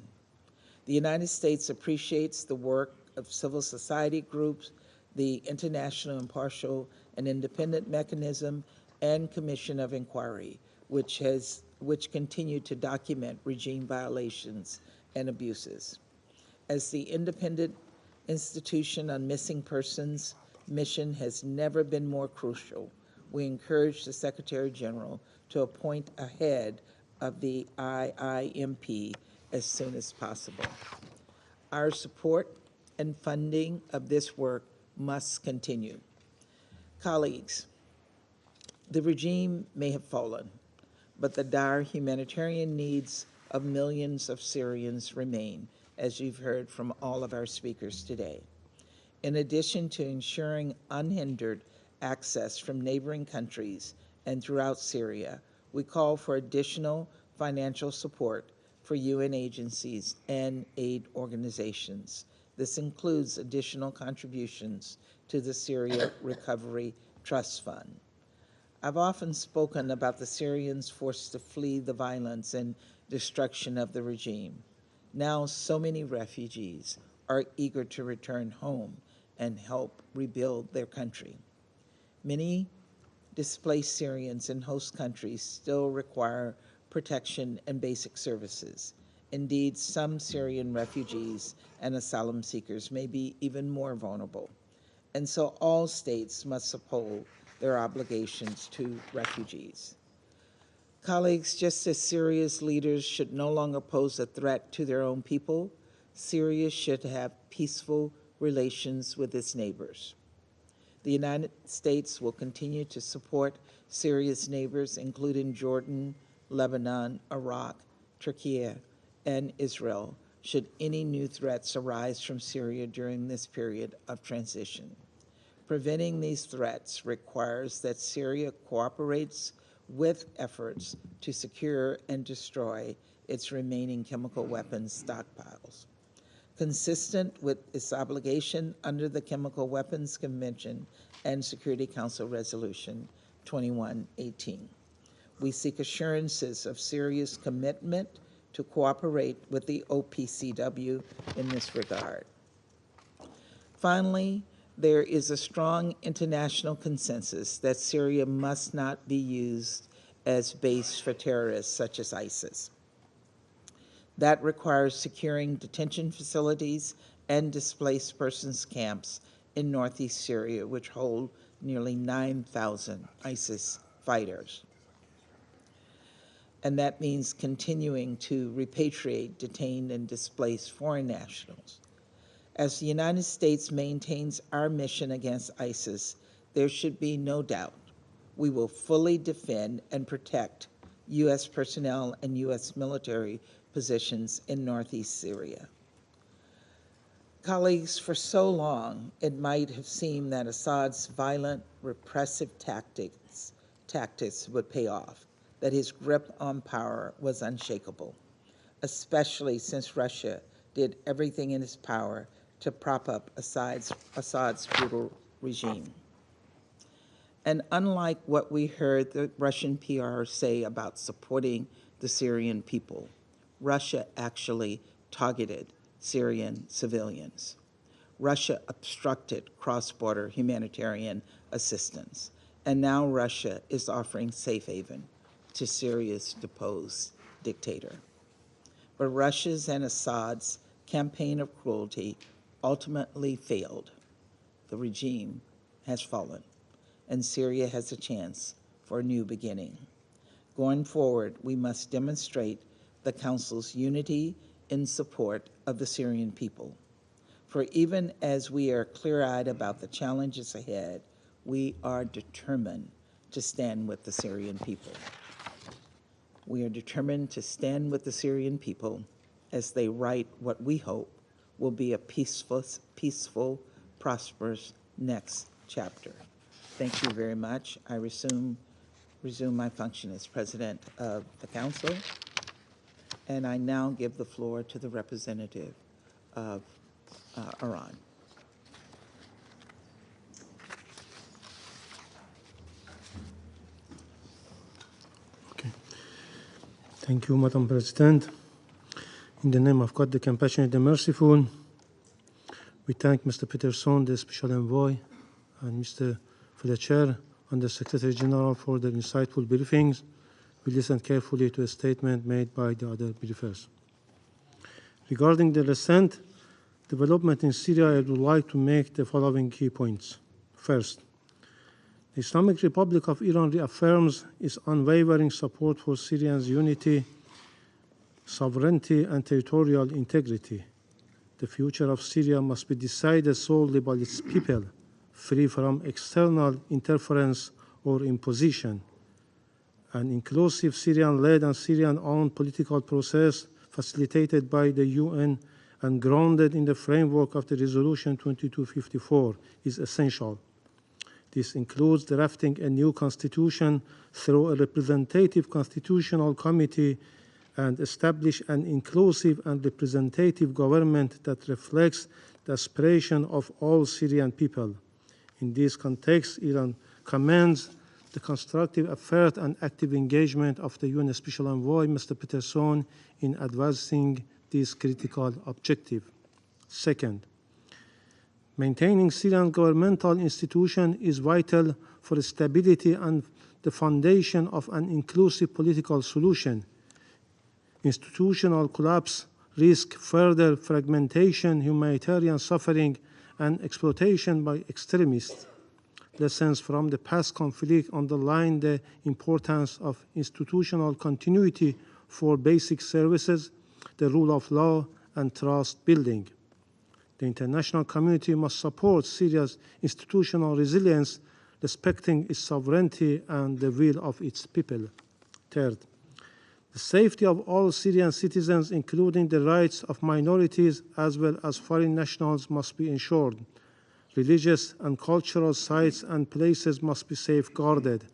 S2: The United States appreciates the work of civil society groups, the International Impartial and Independent Mechanism, and Commission of Inquiry, which continue to document regime violations and abuses. As the independent institution on missing persons, mission has never been more crucial. We encourage the Secretary General to appoint a head of the IIMP as soon as possible. Our support and funding of this work must continue. Colleagues, the regime may have fallen, but the dire humanitarian needs of millions of Syrians remain, as you've heard from all of our speakers today. In addition to ensuring unhindered access from neighboring countries and throughout Syria, we call for additional financial support for UN agencies and aid organizations. This includes additional contributions to the Syria Recovery Trust Fund. I've often spoken about the Syrians forced to flee the violence and destruction of the regime. Now so many refugees are eager to return home and help rebuild their country. Many displaced Syrians in host countries still require protection and basic services. Indeed, some Syrian refugees and asylum seekers may be even more vulnerable. And so all states must uphold their obligations to refugees. Colleagues, just as Syria's leaders should no longer pose a threat to their own people, Syria should have peaceful relations with its neighbors. The United States will continue to support Syria's neighbors, including Jordan, Lebanon, Iraq, Turkey, and Israel, should any new threats arise from Syria during this period of transition. Preventing these threats requires that Syria cooperates with efforts to secure and destroy its remaining chemical weapons stockpiles. Consistent with its obligation under the Chemical Weapons Convention and Security Council Resolution 2118. We seek assurances of Syria's commitment to cooperate with the OPCW in this regard. Finally, there is a strong international consensus that Syria must not be used as base for terrorists such as ISIS. That requires securing detention facilities and displaced persons camps in northeast Syria, which hold nearly 9,000 ISIS fighters. And that means continuing to repatriate detained and displaced foreign nationals. As the United States maintains our mission against ISIS, there should be no doubt we will fully defend and protect U.S. personnel and U.S. military positions in northeast Syria. Colleagues, for so long, it might have seemed that Assad's violent, repressive tactics would pay off, that his grip on power was unshakable, especially since Russia did everything in its power to prop up Assad's brutal regime. And unlike what we heard the Russian PR say about supporting the Syrian people, Russia actually targeted Syrian civilians. Russia obstructed cross-border humanitarian assistance, and now Russia is offering safe haven to Syria's deposed dictator. But Russia's and Assad's campaign of cruelty ultimately failed. The regime has fallen, and Syria has a chance for a new beginning. Going forward, we must demonstrate the Council's unity in support of the Syrian people. For even as we are clear-eyed about the challenges ahead, we are determined to stand with the Syrian people. We are determined to stand with the Syrian people as they write what we hope will be a peaceful, prosperous next chapter. Thank you very much. I resume my function as President of the Council, and I now give the floor to the representative of Iran.
S15: Okay. Thank you, Madam President. In the name of God, the Compassionate and Merciful, we thank Mr. Peterson, the Special Envoy, and Mr. Fletcher, and the Secretary General for their insightful briefings. We listened carefully to a statement made by the other briefers. Regarding the recent development in Syria, I would like to make the following key points. First, the Islamic Republic of Iran reaffirms its unwavering support for Syrians' unity, sovereignty, and territorial integrity. The future of Syria must be decided solely by its people, free from external interference or imposition. An inclusive Syrian-led and Syrian-owned political process facilitated by the UN and grounded in the framework of the Resolution 2254 is essential. This includes drafting a new constitution through a representative constitutional committee and establish an inclusive and representative government that reflects the aspiration of all Syrian people. In this context, Iran commends the constructive effort and active engagement of the UN Special Envoy, Mr. Peterson, in advancing this critical objective. Second, maintaining Syrian governmental institutions is vital for stability and the foundation of an inclusive political solution. Institutional collapse risks further fragmentation, humanitarian suffering, and exploitation by extremists. Lessons from the past conflict underline the importance of institutional continuity for basic services, the rule of law, and trust building. The international community must support Syria's institutional resilience, respecting its sovereignty and the will of its people. Third, the safety of all Syrian citizens, including the rights of minorities as well as foreign nationals, must be ensured. Religious and cultural sites and places must be safeguarded,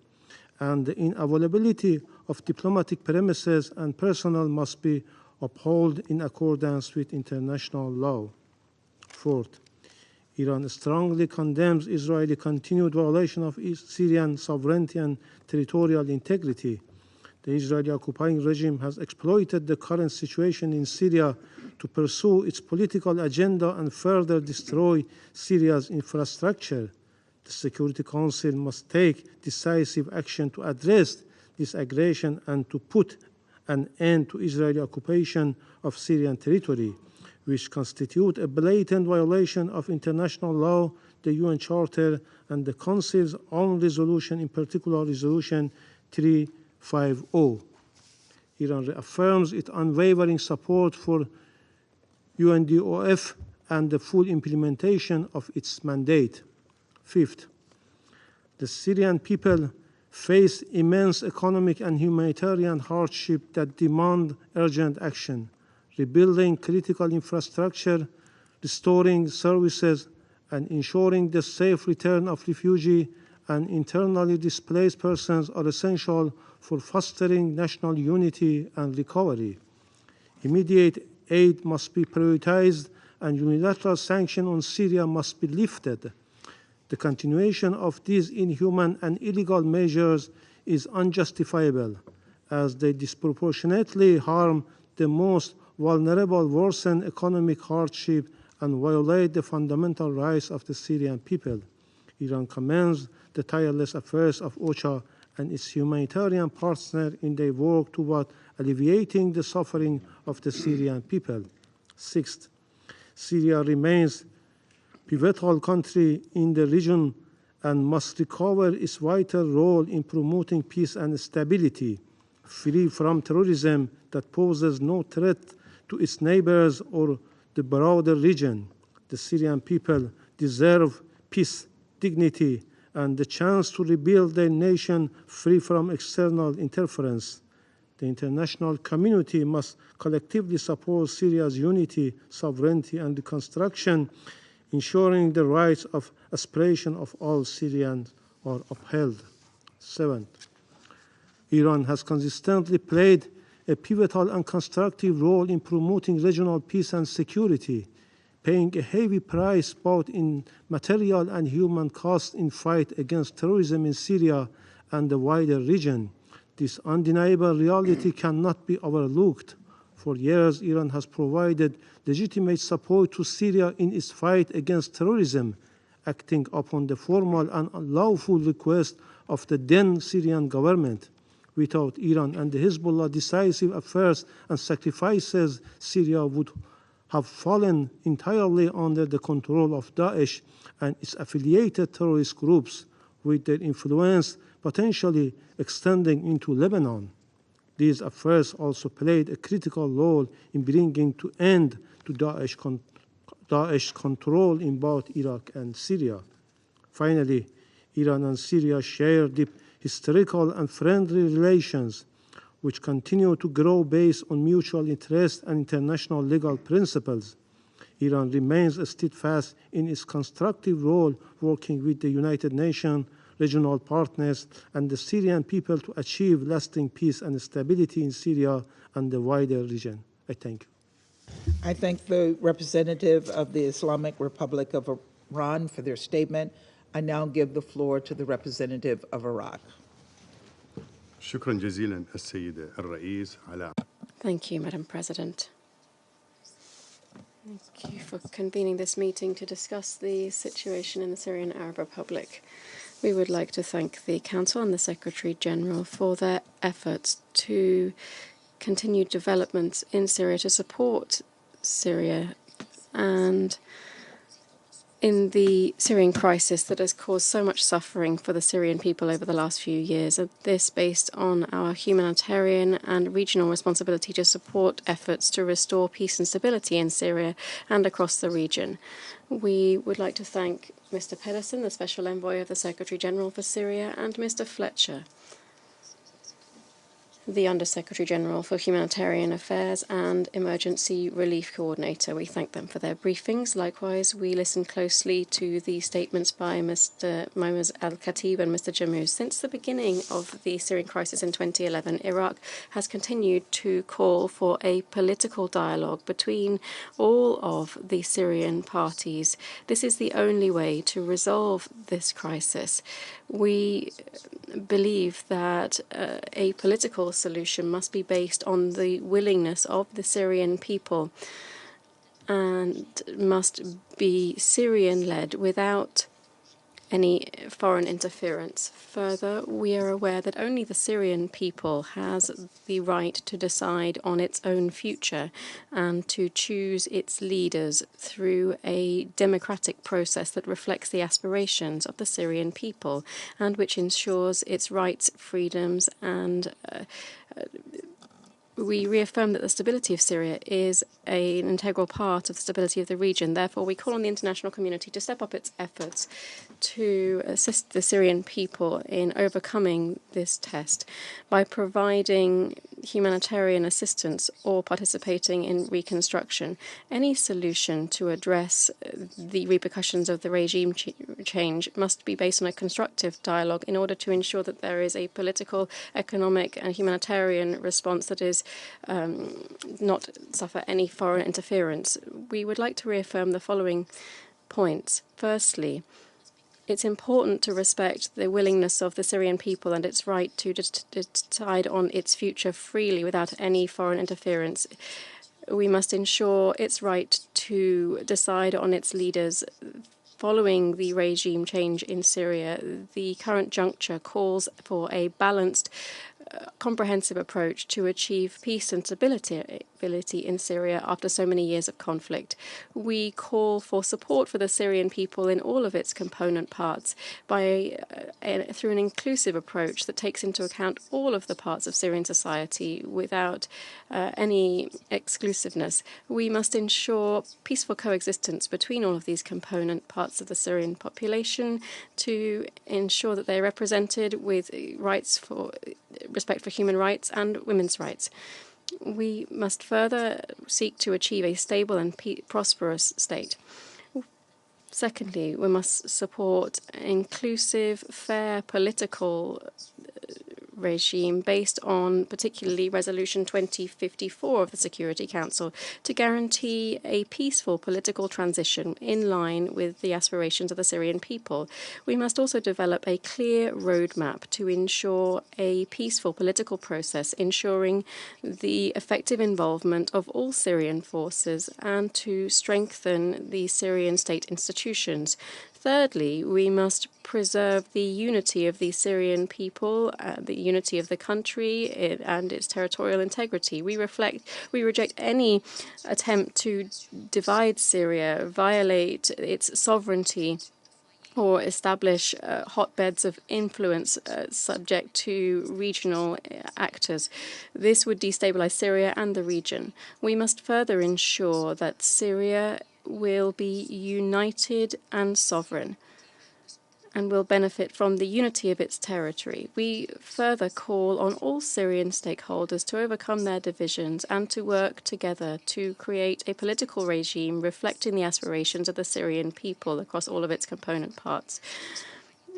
S15: and the unavailability of diplomatic premises and personnel must be upheld in accordance with international law. Fourth, Iran strongly condemns Israeli continued violation of Syrian sovereignty and territorial integrity. The Israeli occupying regime has exploited the current situation in Syria to pursue its political agenda and further destroy Syria's infrastructure. The Security Council must take decisive action to address this aggression and to put an end to Israeli occupation of Syrian territory, which constitute a blatant violation of international law, the UN Charter, and the Council's own resolution, in particular Resolution 350. Iran reaffirms its unwavering support for UNDOF and the full implementation of its mandate. Fifth, the Syrian people face immense economic and humanitarian hardship that demand urgent action. Rebuilding critical infrastructure, restoring services, and ensuring the safe return of refugees and internally displaced persons are essential for fostering national unity and recovery. Immediate aid must be prioritized and unilateral sanctions on Syria must be lifted. The continuation of these inhuman and illegal measures is unjustifiable, as they disproportionately harm the most vulnerable, worsen economic hardship, and violate the fundamental rights of the Syrian people. Iran commends the tireless efforts of OCHA and its humanitarian partner in their work toward alleviating the suffering of the Syrian people. Sixth, Syria remains a pivotal country in the region and must recover its vital role in promoting peace and stability, free from terrorism that poses no threat to its neighbors or the broader region. The Syrian people deserve peace, dignity, and the chance to rebuild their nation free from external interference. The international community must collectively support Syria's unity, sovereignty, and reconstruction, ensuring the rights of aspiration of all Syrians are upheld. Seventh, Iran has consistently played a pivotal and constructive role in promoting regional peace and security, paying a heavy price both in material and human cost in fight against terrorism in Syria and the wider region. This undeniable reality cannot be overlooked. For years, Iran has provided legitimate support to Syria in its fight against terrorism, acting upon the formal and unlawful request of the then Syrian government. Without Iran and the Hezbollah decisive efforts and sacrifices, Syria would have fallen entirely under the control of Daesh and its affiliated terrorist groups, with their influence potentially extending into Lebanon. These efforts also played a critical role in bringing to end to Daesh control in both Iraq and Syria. Finally, Iran and Syria share deep historical and friendly relations, which continue to grow based on mutual interest and international legal principles. Iran remains steadfast in its constructive role working with the United Nations, regional partners, and the Syrian people to achieve lasting peace and stability in Syria and the wider region. I thank you.
S2: I thank the representative of the Islamic Republic of Iran for their statement. I now give the floor to the representative of Iraq.
S16: شكرا جزيلا السيد الرئيس على
S5: Thank you, Madam President. Thank you for convening this meeting to discuss the situation in the Syrian Arab Republic. We would like to thank the Council and the Secretary General for their efforts to continue developments in Syria to support Syria and in the Syrian crisis that has caused so much suffering for the Syrian people over the last few years. This based on our humanitarian and regional responsibility to support efforts to restore peace and stability in Syria and across the region. We would like to thank Mr. Pedersen, the Special Envoy of the Secretary General for Syria, and Mr. Fletcher, the Under-Secretary General for Humanitarian Affairs and Emergency Relief Coordinator. We thank them for their briefings. Likewise, we listened closely to the statements by Mr. Mohammed Al-Khatib and Mr. Jamous. Since the beginning of the Syrian crisis in 2011, Iraq has continued to call for a political dialogue between all of the Syrian parties. This is the only way to resolve this crisis. We believe that a political solution must be based on the willingness of the Syrian people and must be Syrian-led without any foreign interference. Further, we are aware that only the Syrian people has the right to decide on its own future and to choose its leaders through a democratic process that reflects the aspirations of the Syrian people and which ensures its rights, freedoms, and we reaffirm that the stability of Syria is an integral part of the stability of the region. Therefore, we call on the international community to step up its efforts to assist the Syrian people in overcoming this test by providing humanitarian assistance or participating in reconstruction. Any solution to address the repercussions of the regime change must be based on a constructive dialogue in order to ensure that there is a political, economic, and humanitarian response that is not suffer any foreign interference. We would like to reaffirm the following points. Firstly, it's important to respect the willingness of the Syrian people and its right to decide on its future freely without any foreign interference. We must ensure its right to decide on its leaders following the regime change in Syria. The current juncture calls for a balanced comprehensive approach to achieve peace and stability in Syria after so many years of conflict. We call for support for the Syrian people in all of its component parts through an inclusive approach that takes into account all of the parts of Syrian society without any exclusiveness. We must ensure peaceful coexistence between all of these component parts of the Syrian population to ensure that they're represented with respect for human rights and women's rights. We must further seek to achieve a stable and prosperous state. Secondly, we must support inclusive, fair political regime based on particularly Resolution 2054 of the Security Council to guarantee a peaceful political transition in line with the aspirations of the Syrian people. We must also develop a clear roadmap to ensure a peaceful political process, ensuring the effective involvement of all Syrian forces and to strengthen the Syrian state institutions. Thirdly, we must preserve the unity of the Syrian people, the unity of the country and its territorial integrity. We reject any attempt to divide Syria, violate its sovereignty, or establish hotbeds of influence subject to regional actors. This would destabilize Syria and the region. We must further ensure that Syria will be united and sovereign and will benefit from the unity of its territory. We further call on all Syrian stakeholders to overcome their divisions and to work together to create a political regime reflecting the aspirations of the Syrian people across all of its component parts.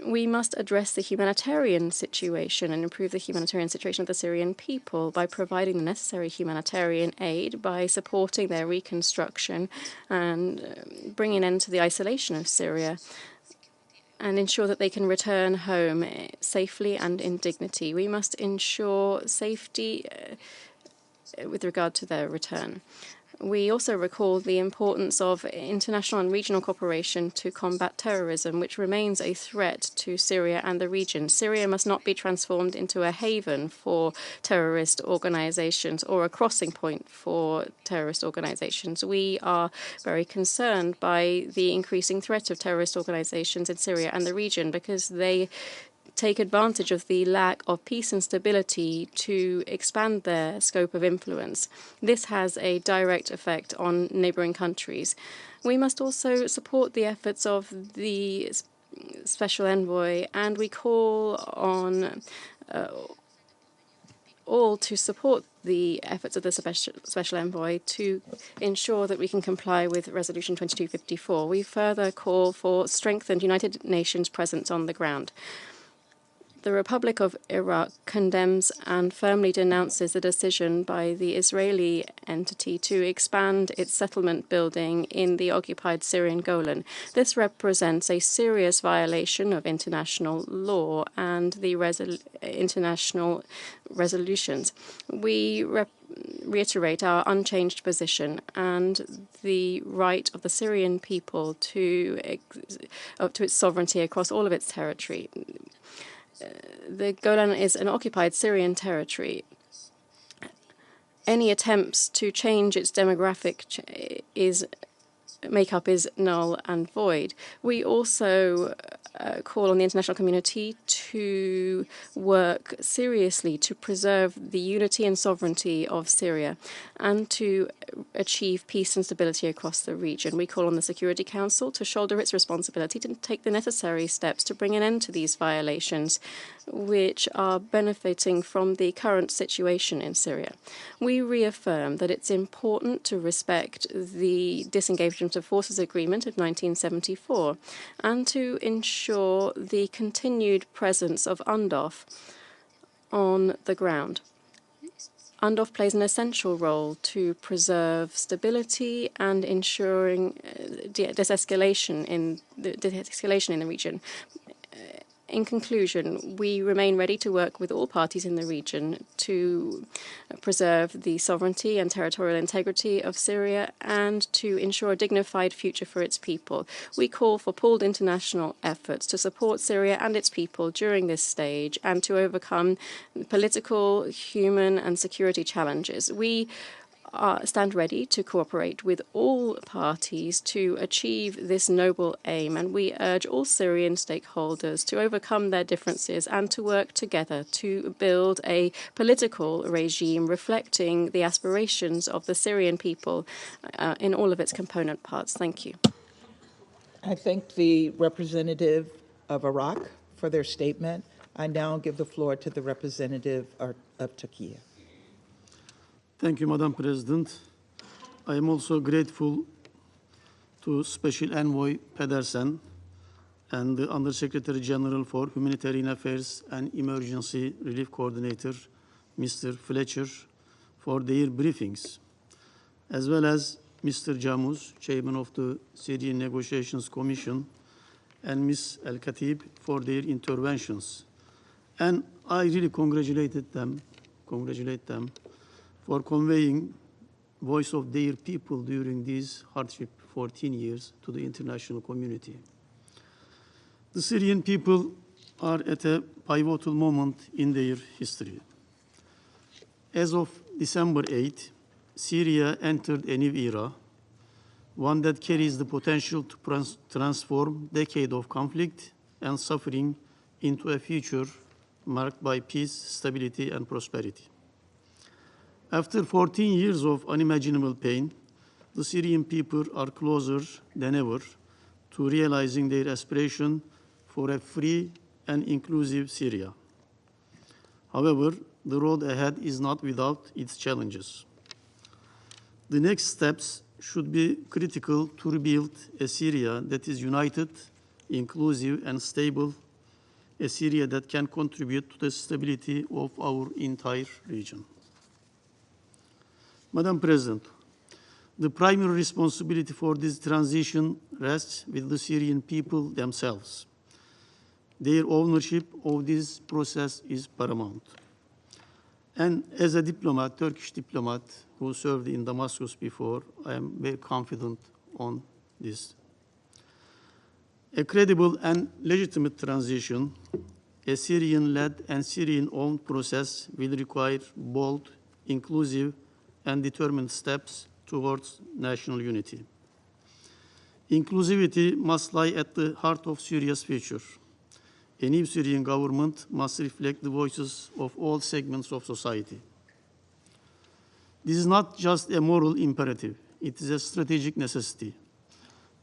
S5: We must address the humanitarian situation and improve the humanitarian situation of the Syrian people by providing the necessary humanitarian aid, by supporting their reconstruction and bringing an end to the isolation of Syria, and ensure that they can return home safely and in dignity. We must ensure safety with regard to their return. We also recall the importance of international and regional cooperation to combat terrorism, which remains a threat to Syria and the region. Syria must not be transformed into a haven for terrorist organizations or a crossing point for terrorist organizations. We are very concerned by the increasing threat of terrorist organizations in Syria and the region because they take advantage of the lack of peace and stability to expand their scope of influence. This has a direct effect on neighboring countries. We must also support the efforts of the Special Envoy, and we call on all to support the efforts of the Special Envoy to ensure that we can comply with Resolution 2254. We further call for strengthened United Nations presence on the ground. The Republic of Iraq condemns and firmly denounces the decision by the Israeli entity to expand its settlement building in the occupied Syrian Golan. This represents a serious violation of international law and the international resolutions. We reiterate our unchanged position and the right of the Syrian people to its sovereignty across all of its territory. The Golan is an occupied Syrian territory. Any attempts to change its demographic makeup is null and void. We also call on the international community to work seriously to preserve the unity and sovereignty of Syria and to achieve peace and stability across the region. We call on the Security Council to shoulder its responsibility to take the necessary steps to bring an end to these violations, which are benefiting from the current situation in Syria. We reaffirm that it's important to respect the Disengagement of Forces Agreement of 1974 and to ensure the continued presence of UNDOF on the ground. UNDOF plays an essential role to preserve stability and ensuring de-escalation in the region. In conclusion, we remain ready to work with all parties in the region to preserve the sovereignty and territorial integrity of Syria and to ensure a dignified future for its people. We call for pooled international efforts to support Syria and its people during this stage and to overcome political, human, and security challenges. We stand ready to cooperate with all parties to achieve this noble aim, and we urge all Syrian stakeholders to overcome their differences and to work together to build a political regime reflecting the aspirations of the Syrian people in all of its component parts. Thank you.
S2: I thank the representative of Iraq for their statement. I now give the floor to the representative of Turkey.
S15: Thank you, Madam President. I am also grateful to Special Envoy Pedersen and the Undersecretary General for Humanitarian Affairs and Emergency Relief Coordinator, Mr. Fletcher, for their briefings, as well as Mr. Jamuz, Chairman of the Syrian Negotiations Commission, and Ms. El-Khatib for their interventions. And I really congratulate them for conveying voice of their people during these hardship 14 years to the international community. The Syrian people are at a pivotal moment in their history. As of December 8, Syria entered a new era, one that carries the potential to transform a decade of conflict and suffering into a future marked by peace, stability, and prosperity. After 14 years of unimaginable pain, the Syrian people are closer than ever to realizing their aspiration for a free and inclusive Syria. However, the road ahead is not without its challenges. The next steps should be critical to rebuild a Syria that is united, inclusive, and stable, a Syria that can contribute to the stability of our entire region. Madam President, the primary responsibility for this transition rests with the Syrian people themselves. Their ownership of this process is paramount. And as a diplomat, Turkish diplomat who served in Damascus before, I am very confident on this. A credible and legitimate transition, a Syrian-led and Syrian-owned process will require bold, inclusive, and determined steps towards national unity. Inclusivity must lie at the heart of Syria's future. A new Syrian government must reflect the voices of all segments of society. This is not just a moral imperative, it is a strategic necessity.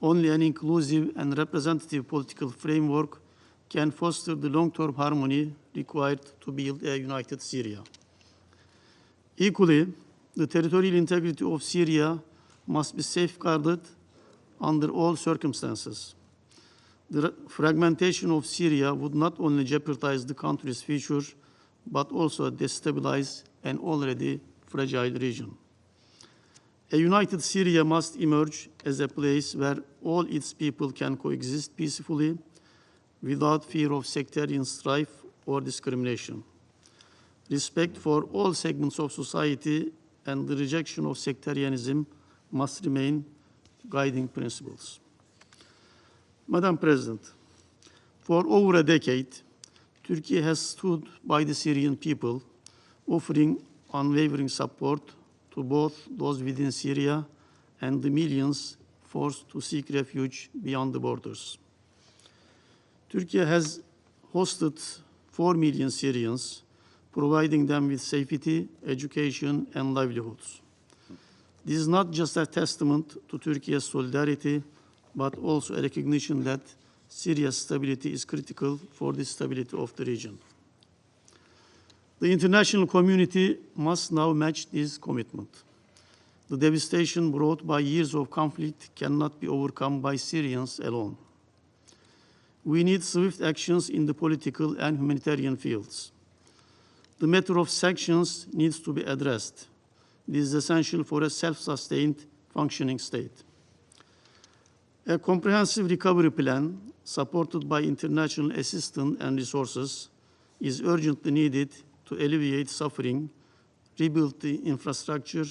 S15: Only an inclusive and representative political framework can foster the long-term harmony required to build a united Syria. Equally, the territorial integrity of Syria must be safeguarded under all circumstances. The fragmentation of Syria would not only jeopardize the country's future, but also destabilize an already fragile region. A united Syria must emerge as a place where all its people can coexist peacefully without fear of sectarian strife or discrimination. Respect for all segments of society and the rejection of sectarianism must remain guiding principles. Madam President, for over a decade, Turkey has stood by the Syrian people, offering unwavering support to both those within Syria and the millions forced to seek refuge beyond the borders. Turkey has hosted 4 million Syrians, providing them with safety, education, and livelihoods. This is not just a testament to Turkey's solidarity, but also a recognition that Syria's stability is critical for the stability of the region. The international community must now match this commitment. The devastation brought by years of conflict cannot be overcome by Syrians alone. We need swift actions in the political and humanitarian fields. The matter of sanctions needs to be addressed. This is essential for a self-sustained, functioning state. A comprehensive recovery plan supported by international assistance and resources, is urgently needed to alleviate suffering, rebuild the infrastructure,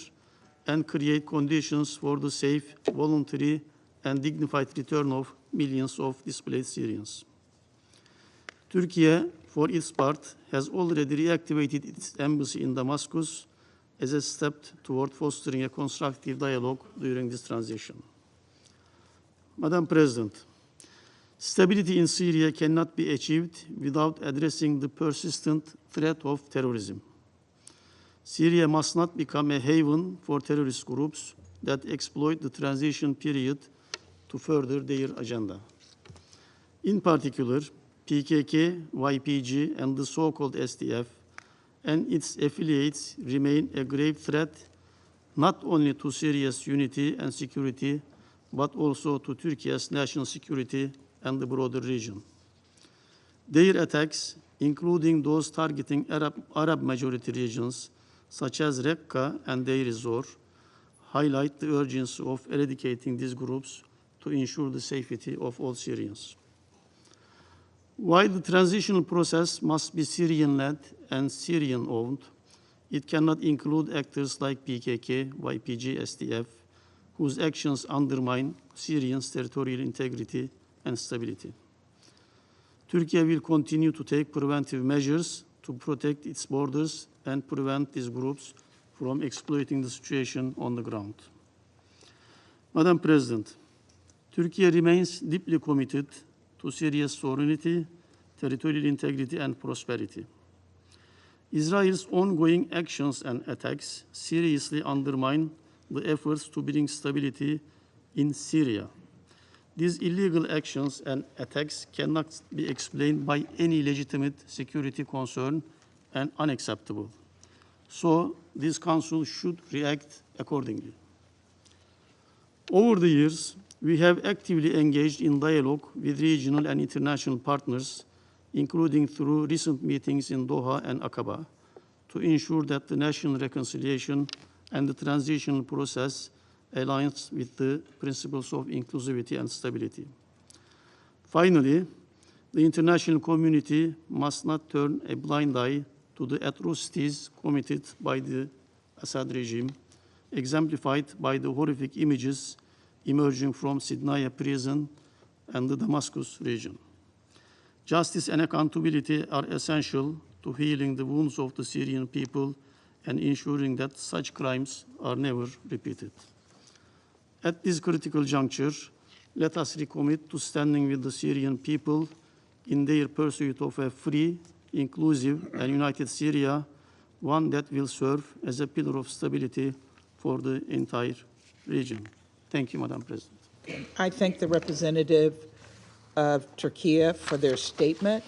S15: and create conditions for the safe, voluntary, and dignified return of millions of displaced Syrians. Turkey, for its part, has already reactivated its embassy in Damascus as a step toward fostering a constructive dialogue during this transition. Madam President, stability in Syria cannot be achieved without addressing the persistent threat of terrorism. Syria must not become a haven for terrorist groups that exploit the transition period to further their agenda. In particular, PKK, YPG, and the so-called SDF and its affiliates remain a grave threat not only to Syria's unity and security, but also to Turkey's national security and the broader region. Their attacks, including those targeting Arab-majority regions, such as Raqqa and Deir ez-Zor, highlight the urgency of eradicating these groups to ensure the safety of all Syrians. While the transitional process must be Syrian-led and Syrian-owned, it cannot include actors like PKK, YPG, SDF, whose actions undermine Syrians' territorial integrity and stability. Turkey will continue to take preventive measures to protect its borders and prevent these groups from exploiting the situation on the ground. Madam President, Turkey remains deeply committed to Syria's sovereignty, territorial integrity, and prosperity. Israel's ongoing actions and attacks seriously undermine the efforts to bring stability in Syria. These illegal actions and attacks cannot be explained by any legitimate security concern and unacceptable. So this Council should react accordingly. Over the years, we have actively engaged in dialogue with regional and international partners, including through recent meetings in Doha and Aqaba, to ensure that the national reconciliation and the transitional process aligns with the principles of inclusivity and stability. Finally, the international community must not turn a blind eye to the atrocities committed by the Assad regime, exemplified by the horrific images emerging from Sidnaya prison and the Damascus region. Justice and accountability are essential to healing the wounds of the Syrian people and ensuring that such crimes are never repeated. At this critical juncture, let us recommit to standing with the Syrian people in their pursuit of a free, inclusive, and united Syria, one that will serve as a pillar of stability for the entire region. Thank you, Madam President.
S2: I thank the representative of Turkey for their statement.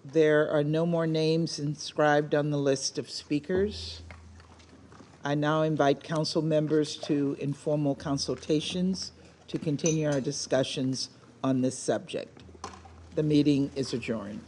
S2: There are no more names inscribed on the list of speakers. I now invite council members to informal consultations to continue our discussions on this subject. The meeting is adjourned.